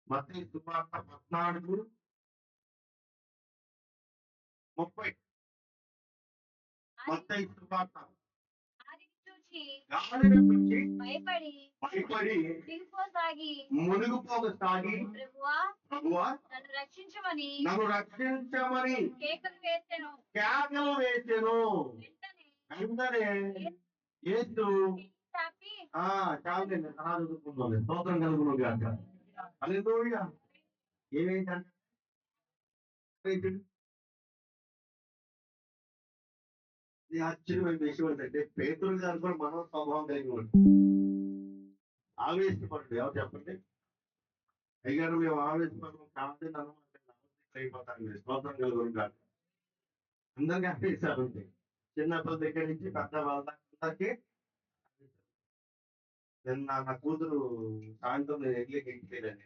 మత్తయి సువార్త 14:30 మత్తయి సువార్త గాలిని చూచి భయపడి మునిగిపోసాగి ప్రభువా నన్ను రక్షించమని కేకలు వేసెను. వెంటనే యేసు చాలండి చదువుకుందాం. స్తోత్రం కలుగును గాక. హల్లెలూయా. ఏమేంటంటే ఆశ్చర్యమైన విషయం ఏంటంటే పేతురు గారు కూడా మనో స్వభావం కలిగి ఉంటాడు. ఆవేశపడు ఎవరు చెప్పండి అయ్యారు మేము ఆవేశపడము కాదు అయిపోతాను. స్తోత్రం కలుగును గాక. అందరికీ ఆవేశాలు ఉంటాయి, చిన్నప్పటి దగ్గర నుంచి పెద్ద వాళ్ళందరికీ. నా కూతురు సాయంత్రం నేను ఎడ్లకి ఇంటికెళ్ళాను.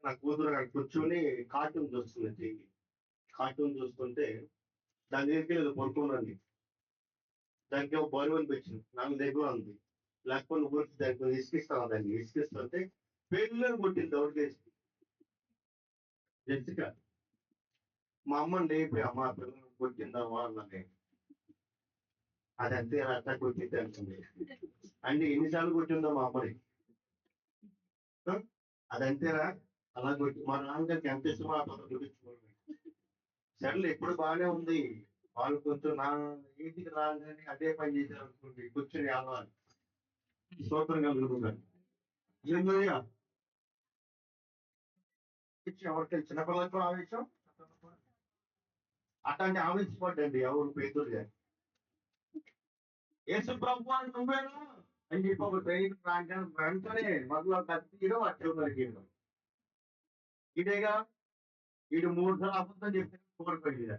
నా కూతురు అక్కడ కూర్చొని కార్టూన్ చూస్తుంది. టీవీ కార్టూన్ చూస్తుంటే దాని దగ్గరికి లేదు పడుకోనండి. దానికి ఒక బరువు అనిపించింది, నాకు దగ్గర ఉంది. లేకపోతే ఊరికి దానికి ఇసుకిస్తాను, దాన్ని ఇసుకిస్తుంటే పెళ్ళని కొట్టింది దౌడకేసి జెసిక. మా అమ్మని లేపి అమ్మ పిల్లలు కొట్టిందామా అన్నది. అది అంతే అట్లా కొట్టింది అంటుంది. అంటే ఎన్నిసార్లు కొట్టిందో మా అమ్మని. అదంతేరా అలా కొట్టి మా నాన్నగారికి ఎంత ఇష్టమో ఆ పక్కన చూపించుకోండి. సర్లు ఎప్పుడు బాగానే ఉంది, వాళ్ళు కొంచెం నా ఇంటికి రాగానే అదే పని చేశారు అనుకోండి, కూర్చొని ఆడవాలి. స్తోత్రం కలుగుతుంది. ఎవరికి చిన్నపిల్లలకు ఆవేశం అట్లాంటి ఆవేశపడ్డండి ఎవరు పేదలు గారు. యేసు ప్రభు నువ్వేనా అని చెప్పి ఒక ట్రైన్ రాగానే వెంటనే మొదలు కత్తియడం అట్టే నరికేయడం. ఇదేగా వీడు 3 సార్లు అబద్ధం చెప్పి కోరుకోలేదు.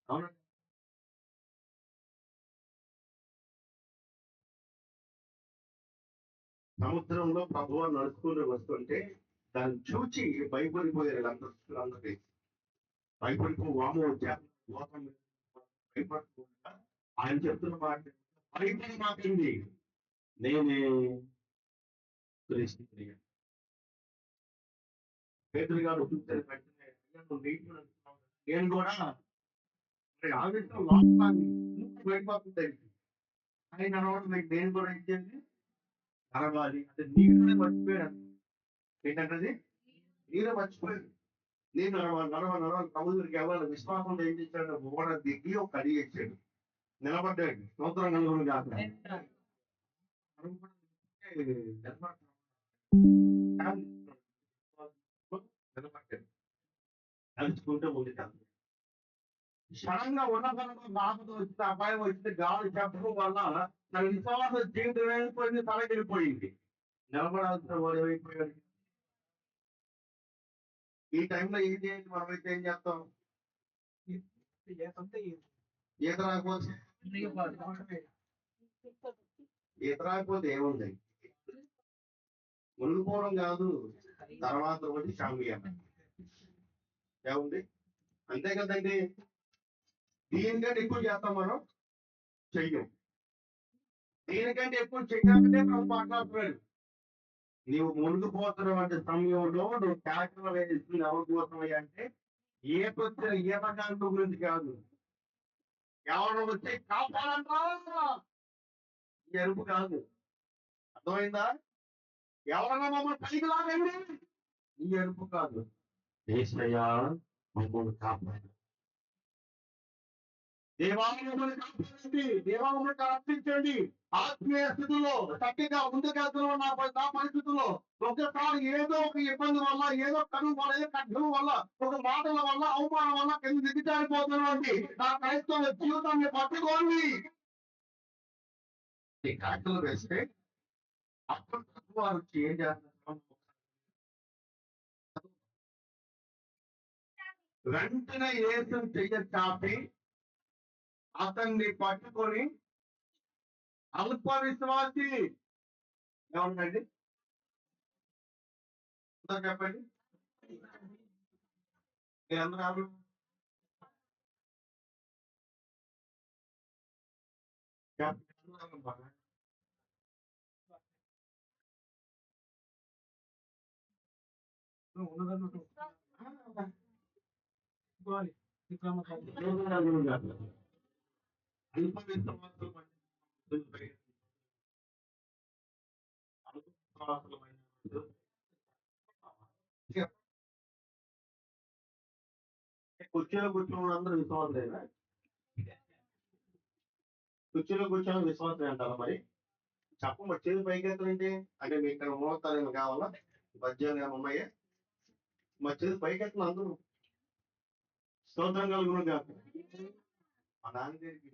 అవును సముద్రంలో ప్రభువు నడుచుకుని వస్తుంటే దాన్ని చూచి భయపడిపోయారు అందరూ భయపడిపో వామో లోకం భయపడకుండా ఆయన చెప్తున్న మాట భయపడి మాకింది నేనే క్రీస్తుని. పేతురు గారు చూస్తే వెంటనే నువ్వు నీటిలో నడుస్తున్నావు. నేను కూడా మరి ఆ విషయం లోకాన్ని భయపడుతుంది ఆయన నడవడం నేను కూడా ఇచ్చేది నడవాలి అంటే నీరునే మర్చిపోయాను. ఏంటంటే నీరు మర్చిపోయాడు. నేను నడవాలి ప్రభుత్వకి వెళ్ళాలి. విశ్వాసంలో ఏం చేశాడు? ఓడ దిగి ఒక అడిగి ఇచ్చాడు, నిలబడ్డాడు. స్తోత్రం కలుగును గాక. నిలబడ్డాడు, నడుచుకుంటూ ముందుకెళ్తాడు. క్షణంగా ఉన్నతనంలో బాధతో వచ్చిన అపాయం వచ్చింది. గాలి చెప్పడం వల్ల తన విశ్వాస జీవితం అయిపోయింది, తలకెళ్ళిపోయింది. నిలబడాల్సిన వాడు ఏమైపోయాడు? ఈ టైంలో ఏం చేయాలి? మనమైతే ఏం చేస్తాం? ఈత రాకపోతే ఏముంది? మునిగిపోవడం కాదు, తర్వాత ఒకటి షామియా ఏముంది? అంతే కదండి. దీనికంటే ఎక్కువ చేస్తాం మనం, చెయ్యం. దీనికంటే ఎక్కువ చెయ్యాలంటే మనం మాట్లాడుతున్నాడు. నీవు మునిగిపోతున్నావు అంటే సమయంలో నువ్వు ట్యాక్టర్ వేస్తుంది ఎవరి కోసమై అంటే ఈతొచ్చిన ఈతకాంత గురించి కాదు, ఎవరు వచ్చి కాపాడంటా ఈ అరుపు కాదు. అర్థమైందా? ఎవరన్నా మమ్మల్ని పైకి లాగండి, ఈ అరుపు కాదు. యేసయ్యా మమ్మల్ని కాపాడు, దేవాలయములను కాపాడండి, దేవాలయములను రక్షించండి. ఆత్మీయ స్థితిలో చక్కగా ముందుకెళ్తున్న నా పరిస్థితుల్లో ఒకసారి ఏదో ఒక ఇబ్బంది వల్ల, ఏదో కరువు వల్ల, ఏదో కష్టం వల్ల, ఒక మాటల వల్ల, అవమానం వల్ల కింద దిగజారిపోతున్నటువంటి నా క్రైస్తవ జీవితాన్ని పట్టుకోండి. ఈ కాటలు వేస్తే అప్పుడు వారు ఏం చేస్తారు? వెంటనే యేసు చెయ్య చాపి అతన్ని పట్టుకొని అల్ప విశ్వాసి ఏమంటండి చెప్పండి. మీరందరూ అల్ప కుర్చీలో కూర్చోవడం అందరూ విశ్వాసలేనా? కుర్చీలో కూర్చోవడం విశ్వాసం అంటారా? మరి చెప్ప చేతి పైకెత్తాలంటే అంటే మీ ఇక్కడ ముహూర్తాలు ఏమి కావాలా? పద్యాలు ఏమి ఉన్నాయా? మా చేతి పైకెత్తిన అందరూ స్తోత్రం కలుగును కాక. మా నాన్నగారికి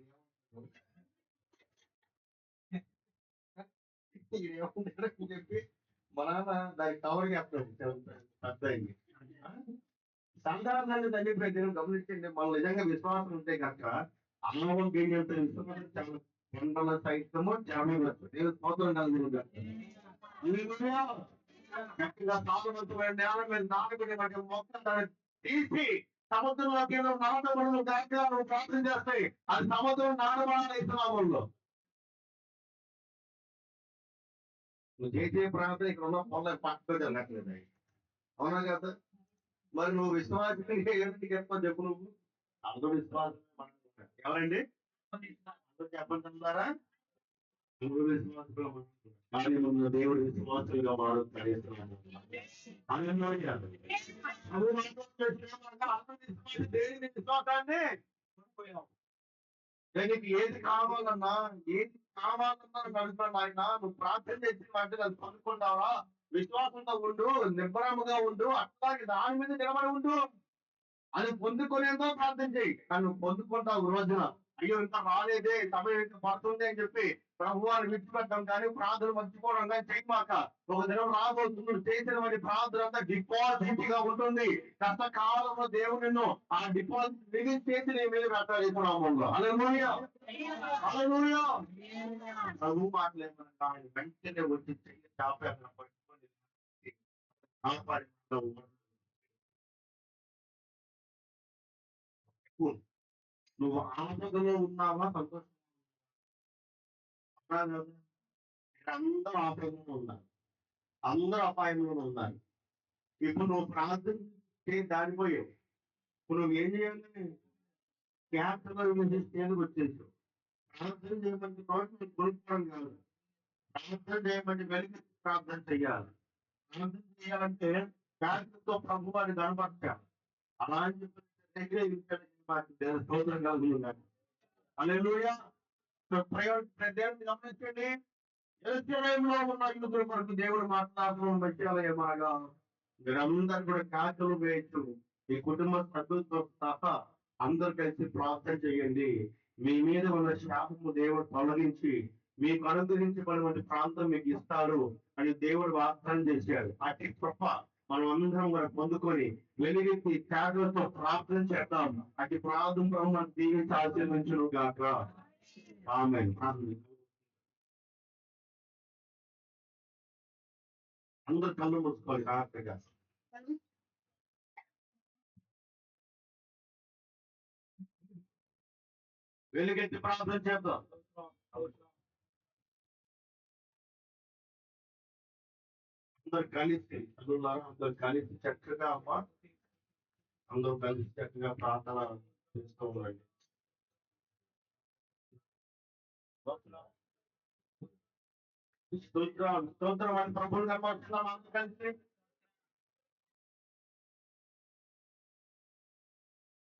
ఏముంటారని చెప్పి మా నాన్న దానికి కవర్ చేస్తాడు. అర్థమైంది. సాధారణంగా తల్లి ప్రజలు గమనించండి, మనం నిజంగా విశ్వాసం ఉంటే కనుక అన్నవం మండల సైతము స్తోత్రం కలుగును గాక. గట్టిగా సాగుతున్న నేల మీద నాటుకుని మనకి మొత్తం తీసి సముద్రంలోకి నాటబడులు గట్టిగా నువ్వు ప్రార్థన చేస్తే అది సముద్రం నాటబడాలి. ఇస్లాముల్లో నువ్వు చేసే ప్రాంతం ఇక్కడ ఉన్న పొలం పక్కకు జరగట్లేదు. అవునా కదా? మరి నువ్వు విశ్వాసం ఏంటి చెప్పు నువ్వు అందరూ విశ్వాసం. ఎవరండి అందరూ చెప్పంటున్నారా? దేవుడు విశ్వాసులుగా మారుతాడు. నీకు ఏది కావాలన్నా నడుపుతాడు ఆయన. నువ్వు ప్రార్థన చేసిన అంటే అది పొందుకుంటావా? విశ్వాసంతో ఉండు, నిబ్బరముగా ఉండు, అట్లాగే దాని మీద నిలబడి ఉండు. అది పొందుకునేంతో ప్రార్థన చేయి. కానీ నువ్వు పొందుకుంటావు రోజున అయ్యో ఇంకా రాలేదే, సమయం ఇంకా పడుతుంది అని చెప్పి ప్రభువాన్ని విడిచిపెట్టడం కానీ ప్రార్థన మర్చిపోవడం కానీ చేయమాక. ఒక దినం రాబోతుంది, చేసినటువంటి ప్రార్థన అంతా డిపాజిట్ గా ఉంటుంది. కష్టకాలంలో దేవుడు నిన్ను ఆ డిపాజిట్ రిలీజ్ చేసి నీ మీద పెట్టాలి. ఇప్పుడు హల్లెలూయా, హల్లెలూయా. ప్రభు మాటలేమనగా ఆయన వెంటనే వచ్చి చెయ్యి చాపి అక్కడ పట్టుకొని కాపాడి నువ్వు ఆపదలో ఉన్నావా సంతోషం అందరూ ఆపదలో ఉన్నారు, అందరూ అపాయంలో ఉన్నారు. ఇప్పుడు నువ్వు ప్రార్థన చేసి దాడిపోయావు. ఇప్పుడు నువ్వు ఏం చేయాలి? క్యాన్సర్ ఎందుకు వచ్చేసావు? ప్రార్థన చేయమంటే నోటి కొనుక్కోవడం కాదు, ప్రార్థన చేయమంటే వెలిగి ప్రార్థన చెయ్యాలి. ప్రార్థన చేయాలంటే క్యాన్సర్తో ప్రభు వారిని కనపరచాలి. అలా అని చెప్పి దగ్గరే స్తోత్రం కలుగుతున్నాడు. హల్లెలూయా. దేవుని గమనించండి, యెరూషలేములో ఉన్న యూదుల కొరకు దేవుడు మాట్లాడుతున్న విషయాలు ఏమనగా, మీరందరూ కూడా కాకులు వేయచ్చు, మీ కుటుంబ సభ్యులతో సహా అందరు కలిసి ప్రార్థన చేయండి. మీ మీద ఉన్న శాపము దేవుడు తొలగించి మీకు అనుగ్రహించబడిన ప్రాంతం మీకు ఇస్తాడు అని దేవుడు వాగ్దానం చేశాడు. అట్టి కృప మనం అందరం కూడా పొందుకొని వెలుగెత్తి త్యాగంతో ప్రార్థన చేద్దాం. అట్టి ప్రార్థన మనం దీవించి ఆశీర్వించును గాక. ఆమేన్. అందరు కళ్ళు మూసుకోవాలి జాగ్రత్తగా. వెలుగెత్తి ప్రార్థన చేద్దాం. అందరు కలిసి చదువులారా, అందరు కలిసి చక్కగా అందరూ కలిసి చక్కగా ప్రార్థన చేస్తూ ఉండండి. స్తోత్రం అని ప్రభువుని కనపడుతున్నాం. అందరూ కలిసి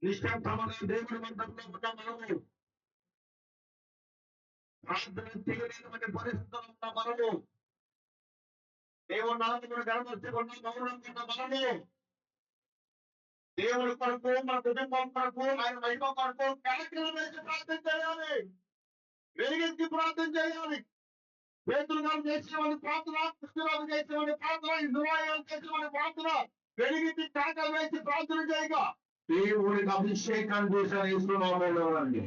నిశ్శబ్దముగా దేవుడి మందిరంలో ఉన్న మనము ప్రార్థన చేయలేని పరిస్థితుల్లో ఉన్న మనము, దేవుడు నామమును గణపరచుకున్న మౌనంగా మనము దేవుడి కొరకు, మన కుటుంబం కొరకు, ఆయన మహిమ కొరకు కార్యక్రమం వేసి ప్రార్థన చేయాలి. వెలిగించి ప్రార్థన చేయాలి. పేతురు గారు చేసేవాడి ప్రార్థన, కృష్ణరాజు చేసేవాడి ప్రార్థన, ఇజ్రాయేలు చేసేవాడి ప్రార్థన, వెలిగించి కాకలు వేసి ప్రార్థన చేయగా దేవుడికి అభిషేకాన్ని చేశారు. యేసునామములో అండి.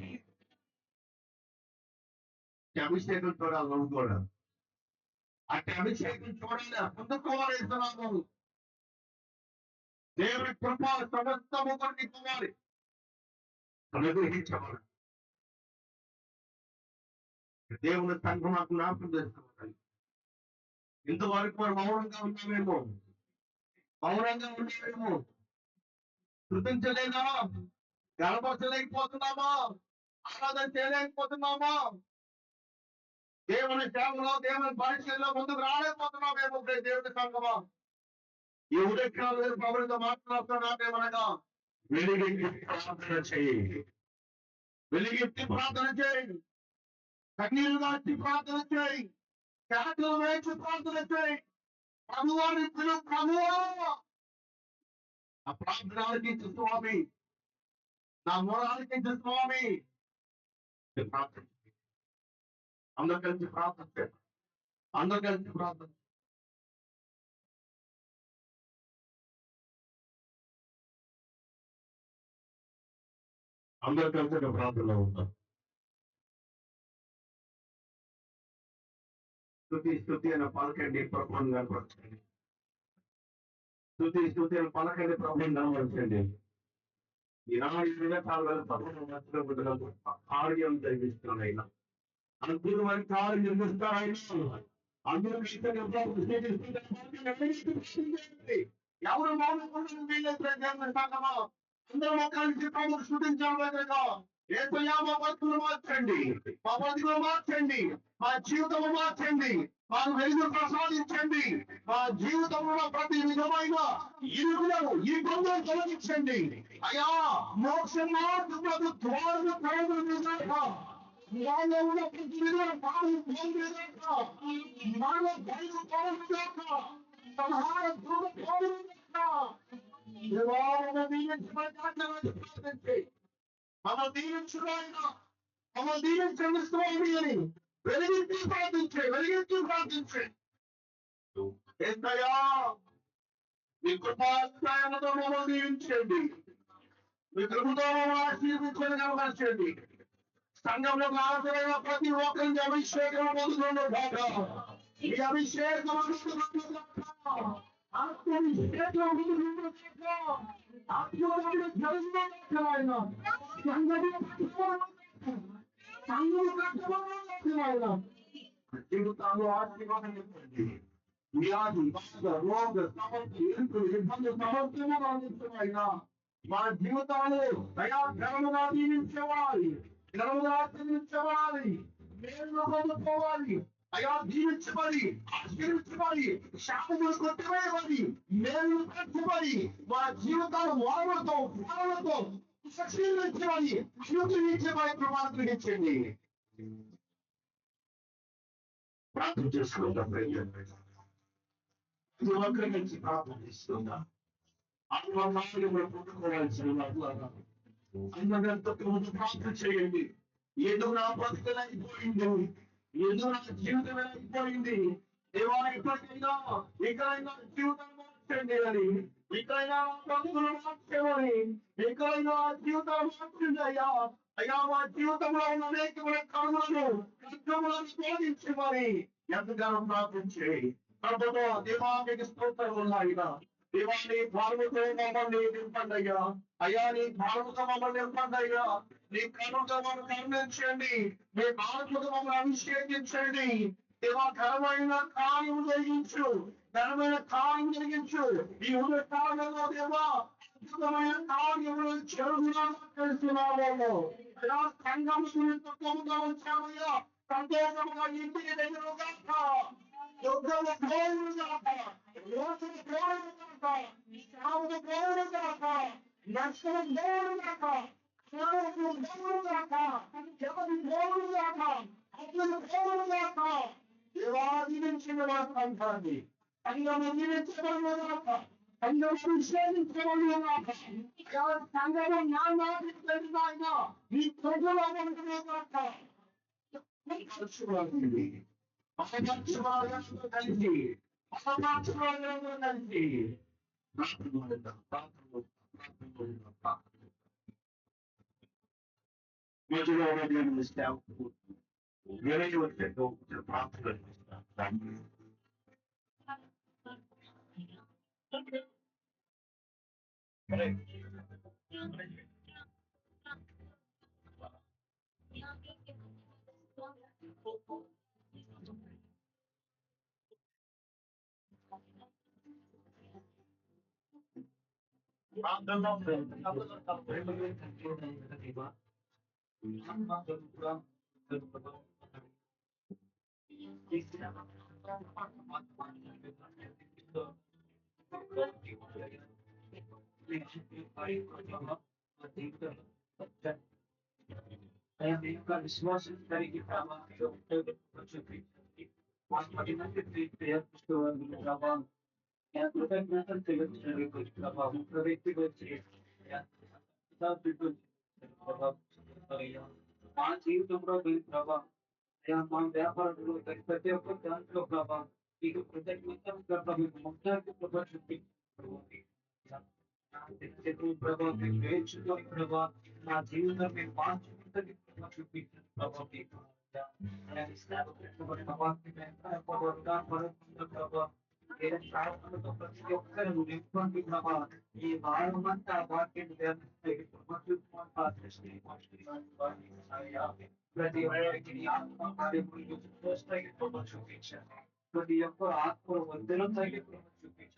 అభిషేకం చూడాలి, నువ్వు కూడా అట్టి అభిషేకం చూడాలి, పొందుకోవాలి. యేసునామములో దేవుడి కృప సమస్తము కొరకు పోవాలి, అనుగ్రహించవాలి. దేవుని సంఘం జ్ఞాపకం చేసుకోవాలి. ఇంతవరకు మనం మౌనంగా ఉన్నామేమో, కృతించలేదా, గణపరచలేకపోతున్నామా, ఆరాధన చేయలేకపోతున్నామా, దేవుని సేవలో, దేవుని పరిచయంలో ముందుకు రాలేకపోతున్నామేమో. దేవుని సంఘమా, ఈ ఉదయకాల పౌరులతో మాట్లాడుతున్నామేమనగా, వెలిగెత్తి ప్రార్థన చేయి, వెలిగెత్తి ప్రార్థన చేయి, కన్నీరు గార్చి ప్రార్థన చేయి, కేకలు వేసి ప్రార్థన చేయి. ప్రభువాని పిలువు, ప్రభువా ఆ ప్రార్థన ఆలకించు స్వామి, నా మొర ఆలకించు స్వామి. ప్రార్థన అందరు కలిసి ప్రార్థన చేయండి. అందరు కలిసి ప్రార్థన. అందరు కలిసి ప్రార్థనలో ఉంటాం. స్తుతి అని పలకండి, ప్రభువుని కనపరచండి. స్తుతి అని పలకండి, ప్రభువుని కనపరచండి. ఈనాడు కార్యం జరిగిస్తున్నాయి, అద్భుతమైన కార్యం నిర్మిస్తారైనా అందరూ ఎవరు మౌనం అందరూ మొక్కలకి ప్రభుత్వం సృష్టించాలిగా. ఏసయ్యా మా బతుకులు మార్చండి, మా బతుకులు మార్చండి, మా జీవితము మార్చండి, మాకు వెలుగు ప్రసాదించండి, మా జీవితంలో ప్రతి విధమైన ఇరుగులను ఈ బంధం తొలగించండి. అయ్యా మోక్ష మార్గములకు ద్వారము తెరవబడునుగాక. మాలో ఉన్న ప్రతి విధమైన పాపము పోవునుగాక. మాలో భయము పోవునుగాక. సంహార ధ్రువ పోవునుగాక. మమ్మల్ని దీవించుగాక, మమ్మల్ని దీవించండి స్వామి అని వెలిగించి ప్రార్థించే ఏంటయ్యా, మీ కృపాధ్యాయంతో మమ్మల్ని దీవించండి, మీ కృపతో మమ్మల్ని ఆశీర్వించండి, కనపరచండి. సంఘంలో అవసరమైన ప్రతి ఒక్కరికి అభిషేకం పొందుతున్న గాక. ఈ అభిషేకం పొందుతున్న గాక. ఆత్మవిశ్వాసం పొందుతున్న గాక. ఆత్మవిశ్వాసం జరుగుతున్న ఆయన. సంఘము కట్టుబడుతున్న ఆయన. జీవితాలు ఆశీర్వాదం ఇవ్వండి. వ్యాధి, బాధ, రోగ, సమస్య, ఇబ్బంది సమస్యలు అందిస్తున్న మన జీవితాలు అయా ఘనముగా జీవించవాలి, ఘనముగా జీవించవాలి, మేలు పొందుకోవాలి. అయా జీవించబడి, ఆశీర్వించబడి, శాపములు కొట్టివేయబడి, మేలు కట్టుబడి, మన జీవితాలు వారులతో ప్రాణులతో సక్షీలించబడి, అనుగ్రహించబడి ప్రమాణం గ్రహించండి. ప్రార్థన చేసుకుందాం. ఇది ఒక్కరి నుంచి ప్రార్థన చేసుకుందాం. ఆత్మకార్యములు పొందుకోవాల్సిన వారు అందరితో ప్రార్థన చేయండి. ఏదో నా బతుకలు అయిపోయింది, ఏదో నా జీవితం అయిపోయింది, దేవా ఎక్కడికైనా ఎక్కడైనా జీవితం మార్చండి అని, ఎక్కడైనా బతుకులు మార్చమని, ఎక్కడైనా జీవితం మార్చండి అయ్యా. అయ్యా మా జీవితంలో ఉన్న అనేకమైన కర్మలను కష్టములను శోధించమని ఎంతగానో ప్రార్థించే ప్రభుత్వ దేవానికి స్తోత్రం ఉన్నాయిగా. దేవాన్ని భారముతో మమ్మల్ని నింపండి అయ్యా. అయ్యా నీ భారముతో మమ్మల్ని నింపండి అయ్యా. నీ కరుణతో మమ్మల్ని కరుణించండి. మీ భారముతో మమ్మల్ని అభిషేకించండి. దేవా ఘనమైన కార్యము జరిగించు, ఘనమైన కార్యం జరిగించు. ఈ ఉదయ కాలంలో దేవా అద్భుతమైన కార్యములు జరుగుతున్నాము. అయ్యా సంఘం తక్కువగా వచ్చామయ్యా. సంతోషంగా ఇంటికి దగ్గర యుద్ధము పోవును గాక, యోధుడు పోవును గాక, సావుడు పోవును గాక, నష్టము పోవును గాక, సావుడు పోవును గాక, జగతి పోవును గాక, అగ్ని పోవును గాక. దేవా జీవించిన వారు సంతాన్ని సంఘము జీవించబడిన గాక, సంఘము విశ్లేషించబడిన గాక. సంఘము న్యాయమాడిన ఈ ప్రజలు అనుకునే గాక. అసమాక్షమాలతో కలిసి విశ్వాసం కలిగి ప్రభావం చూపించండి. ప్రభావం కృతజ్ఞతలు తెలుస్తుంది. ప్రభావం వ్యక్తికి వచ్చి మా జీవితంలో ప్రభావం మా వ్యాపారంలో ప్రతి ఒక్క దాంట్లో ప్రభావం మీకు కృతజ్ఞతలు మొత్తానికి ప్రభావం చూపించండి. ప్రభావం ప్రభావం నా జీవితం మేము మార్చుకుంటే చూపించండి. ప్రభావం ప్రతి ఒక్కరు నింపండి ప్రభావ. ఈ వారం అంతా వాక్యం ప్రతి ఒక్కరికి ఆత్మ కార్యములు చూపించండి. ప్రతి ఒక్క ఆత్మ వద్దరం తగ్గి చూపించండి.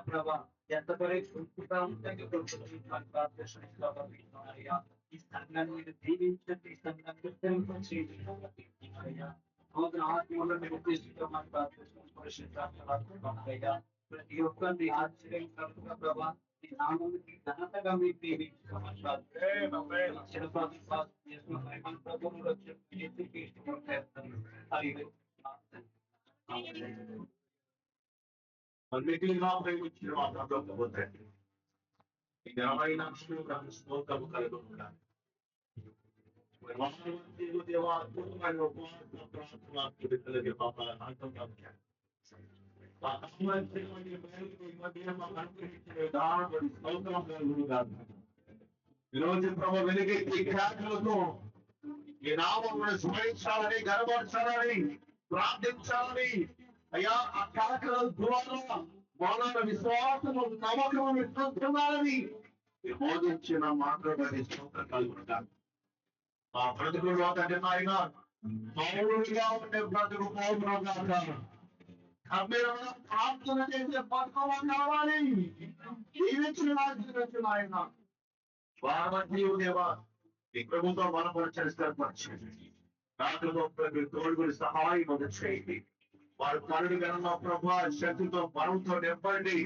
ప్రభా ఎంతవరకు ఈ సంఘాన్ని మీరు దీవించండి. ఈ సంఘాన్ని విస్తరింపచేయండి. ఆత్మలను ఉద్దేశించమని ప్రార్థిస్తున్నాం. ప్రతి ఒక్కరిని ఆశ్చర్యకరంగా ప్రభా నీ నామానికి ఘనతగా మీకు దీవించుకోవాలి. ఇచ్చిన ప్రతి పాత్ర చేసిన మహిమను ప్రభువును రక్షకుని ఎత్తుకి ఇష్టపడతాను. మిగిలిన ప్రేమించిన మాత్రం తండ్రి ఈ ఘనమైన స్తోత్రము కలుగుతున్నాను. ఈరోజు ప్రభు వెలుగెత్తి ఖ్యాతులతో ఈ నామమును స్మరించాలని గర్వపరచాలని ప్రార్థించాలని అయ్యా ఆ ఖ్యాతుల ద్వారా మానవ విశ్వాసము నమ్మకము విశ్వస్తున్నారని బోధించిన మాత్రమే స్తోత్రం కలుగుతాను. ఆ బ్రతుకులో తండ్రి నాయన మౌనుడిగా ఉండే బ్రతుకు పౌరులుగా గంభీరమైన ప్రార్థన చేసే పథకం కావాలి. జీవించిన ఆయన దేవా ఈ ప్రభుత్వం బలపరచండి. రాత్రిలో తోడుగురి సహాయం చేయండి. వారి పనులు కన్నా ప్రభు శక్తితో బలంతో నింపండి.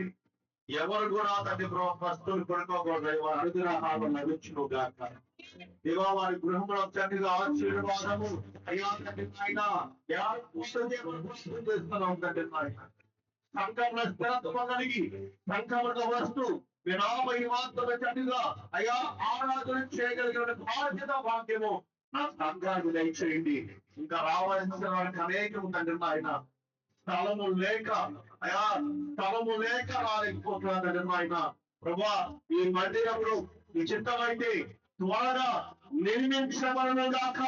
ఎవరు కూడా తండ్రి ప్రభు వస్తువులు కొనుక్కోకూడదు. వారి అనుగ్రహాలు లభించును గాక. దేవా వారి గృహంలో చక్కగా ఆశీర్వాదము అయ్యా తండ్రి నాయన చేస్తున్నాం తండ్రి నాయన సంకరణ స్థిరత్వం కలిగి సంకరణ వస్తు వినామై మాత్రమే చక్కగా అయ్యా ఆరాధన చేయగలిగిన బాధ్యత భాగ్యము నా సంఘాన్ని దయచేయండి. ఇంకా రావాల్సిన వారికి అనేకం తండ్రి నాయన స్థలము లేక అయా స్థలము లేక రాలేకపోతున్నాను తండ్రి నాయన. ప్రభా ఈ మందిరంలో ఈ చిత్తమైతే త్వరగా నిర్మించబడును గాక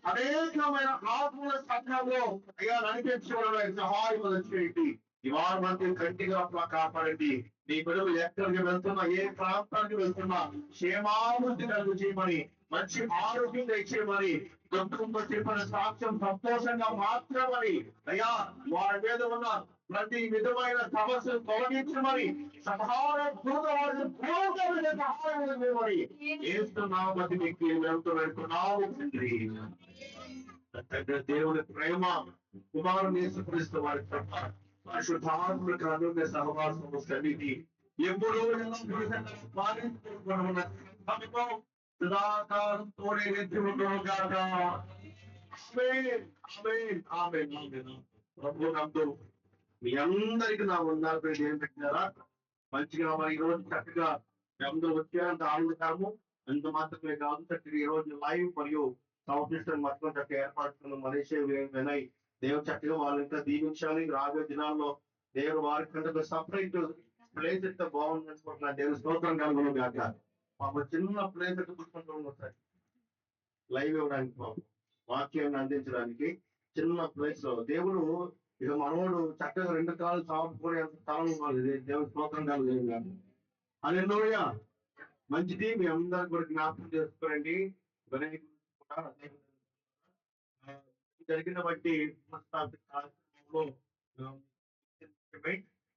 అనేకమైన ఆత్మల సంఘంలో అయ్యా నడిపించబడడానికి సహాయం చేయండి. ఇవాళ మంది గట్టిగా కాపాడండి. నీ పిల్లలు ఎక్కడికి వెళ్తున్నా ఏ ప్రాంతానికి వెళ్తున్నా క్షేమాభివృద్ధి కలుగు చేయమని మంచి ఆరోగ్యం తెచ్చేయమని దుఃఖంతో చెప్పిన సాక్ష్యం సంతోషంగా మాత్రమని అయ్యా వారి మీద ఉన్న ప్రతి విధమైన సమస్యలు తొలగించమని సహాయం దేవుని ప్రేమ కుమారుని యేసుక్రీస్తు వారి పరిశుద్ధాత్మక అనుగ్రహ సహవాసము సన్నిధి ఎప్పుడూ సదాకాలంతోనే ప్రభుత్వంతో మీ అందరికి నా వందలు ఏం పెట్టినారా మంచిగా మరి ఈ రోజు చక్కగా మీ అందరూ వచ్చేంత ఆనందకరము. అంత మాత్రమే కాదు చక్కగా ఈ రోజు లైవ్ మరియు సౌత్ ఈస్టర్న్ మొత్తం చక్కగా ఏర్పడుతున్న మలేషియా వినయ్ దేవుడు చక్కగా వాళ్ళు ఇంకా దీవించాలి. రాబోయే దినాల్లో దేవుడు వారికి సపరేట్ ప్లేస్ అయితే బాగుంది అనుకుంటున్నా. దేవుడు స్తోత్రం కలుగును గాక. మాకు చిన్న ప్లేస్ అయితే కూర్చుంటూ సార్ లైవ్ ఇవ్వడానికి బాబు వాక్యాన్ని అందించడానికి చిన్న ప్లేస్ లో దేవుడు ఇక మనోడు చక్కగా 2 కాళ్ళు చాపుకునే స్థలం దేవుడు స్తోత్రం కలుగును గాక. హల్లెలూయా. మంచిది. మీ అందరికి కూడా జ్ఞాపకం చేసుకోండి. జరిగిన బట్టి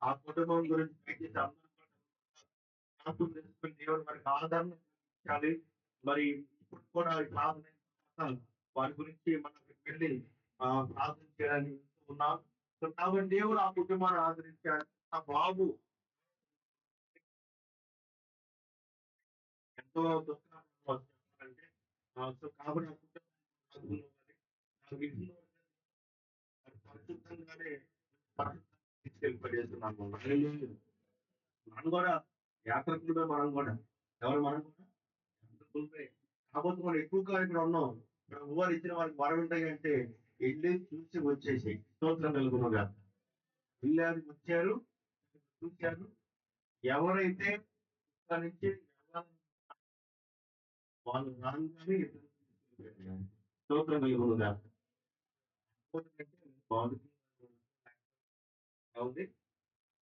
ఆ కుటుంబం గురించి దేవుడు వారికి ఆదరణ ఇచ్చాలి. మరి ఇప్పుడు కూడా వారి గురించి మనకి వెళ్ళి ప్రార్థన చేయడానికి ఉన్నాం. కాబట్టి దేవుడు ఆ కుటుంబాన్ని ఆదరించాడు. ఆ బాబు ఎంతో దుఃఖాలు అంటే కాబట్టి ఆ కుటుంబం పరిశుద్ధంగానే తీసుకెళ్ళిపడేస్తున్నాము. మనం కూడా యాత్రికులమే. మనం కూడా మనం కూడా యాత్రికులమే. కాకపోతే మనం ఎక్కువగా ఇక్కడ ఉన్నాం. వారు ఇచ్చిన వారికి వరం ఉంటాయి అంటే వెళ్ళి చూసి వచ్చేసి స్తోత్రం కలుగునుగా. వెళ్ళారు, వచ్చారు, చూశారు. ఎవరైతే నుంచి వాళ్ళు రాగానే స్తోత్రం కలుగునుగా. కాబట్టి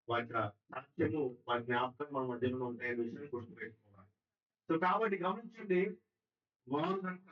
వాటి సాక్ష్యము వారి జ్ఞాపకం మన మధ్యలో ఉంటాయనే విషయాన్ని గుర్తుపెట్టుకోవాలి. సో కాబట్టి గమనించండి, వాళ్ళు కనుక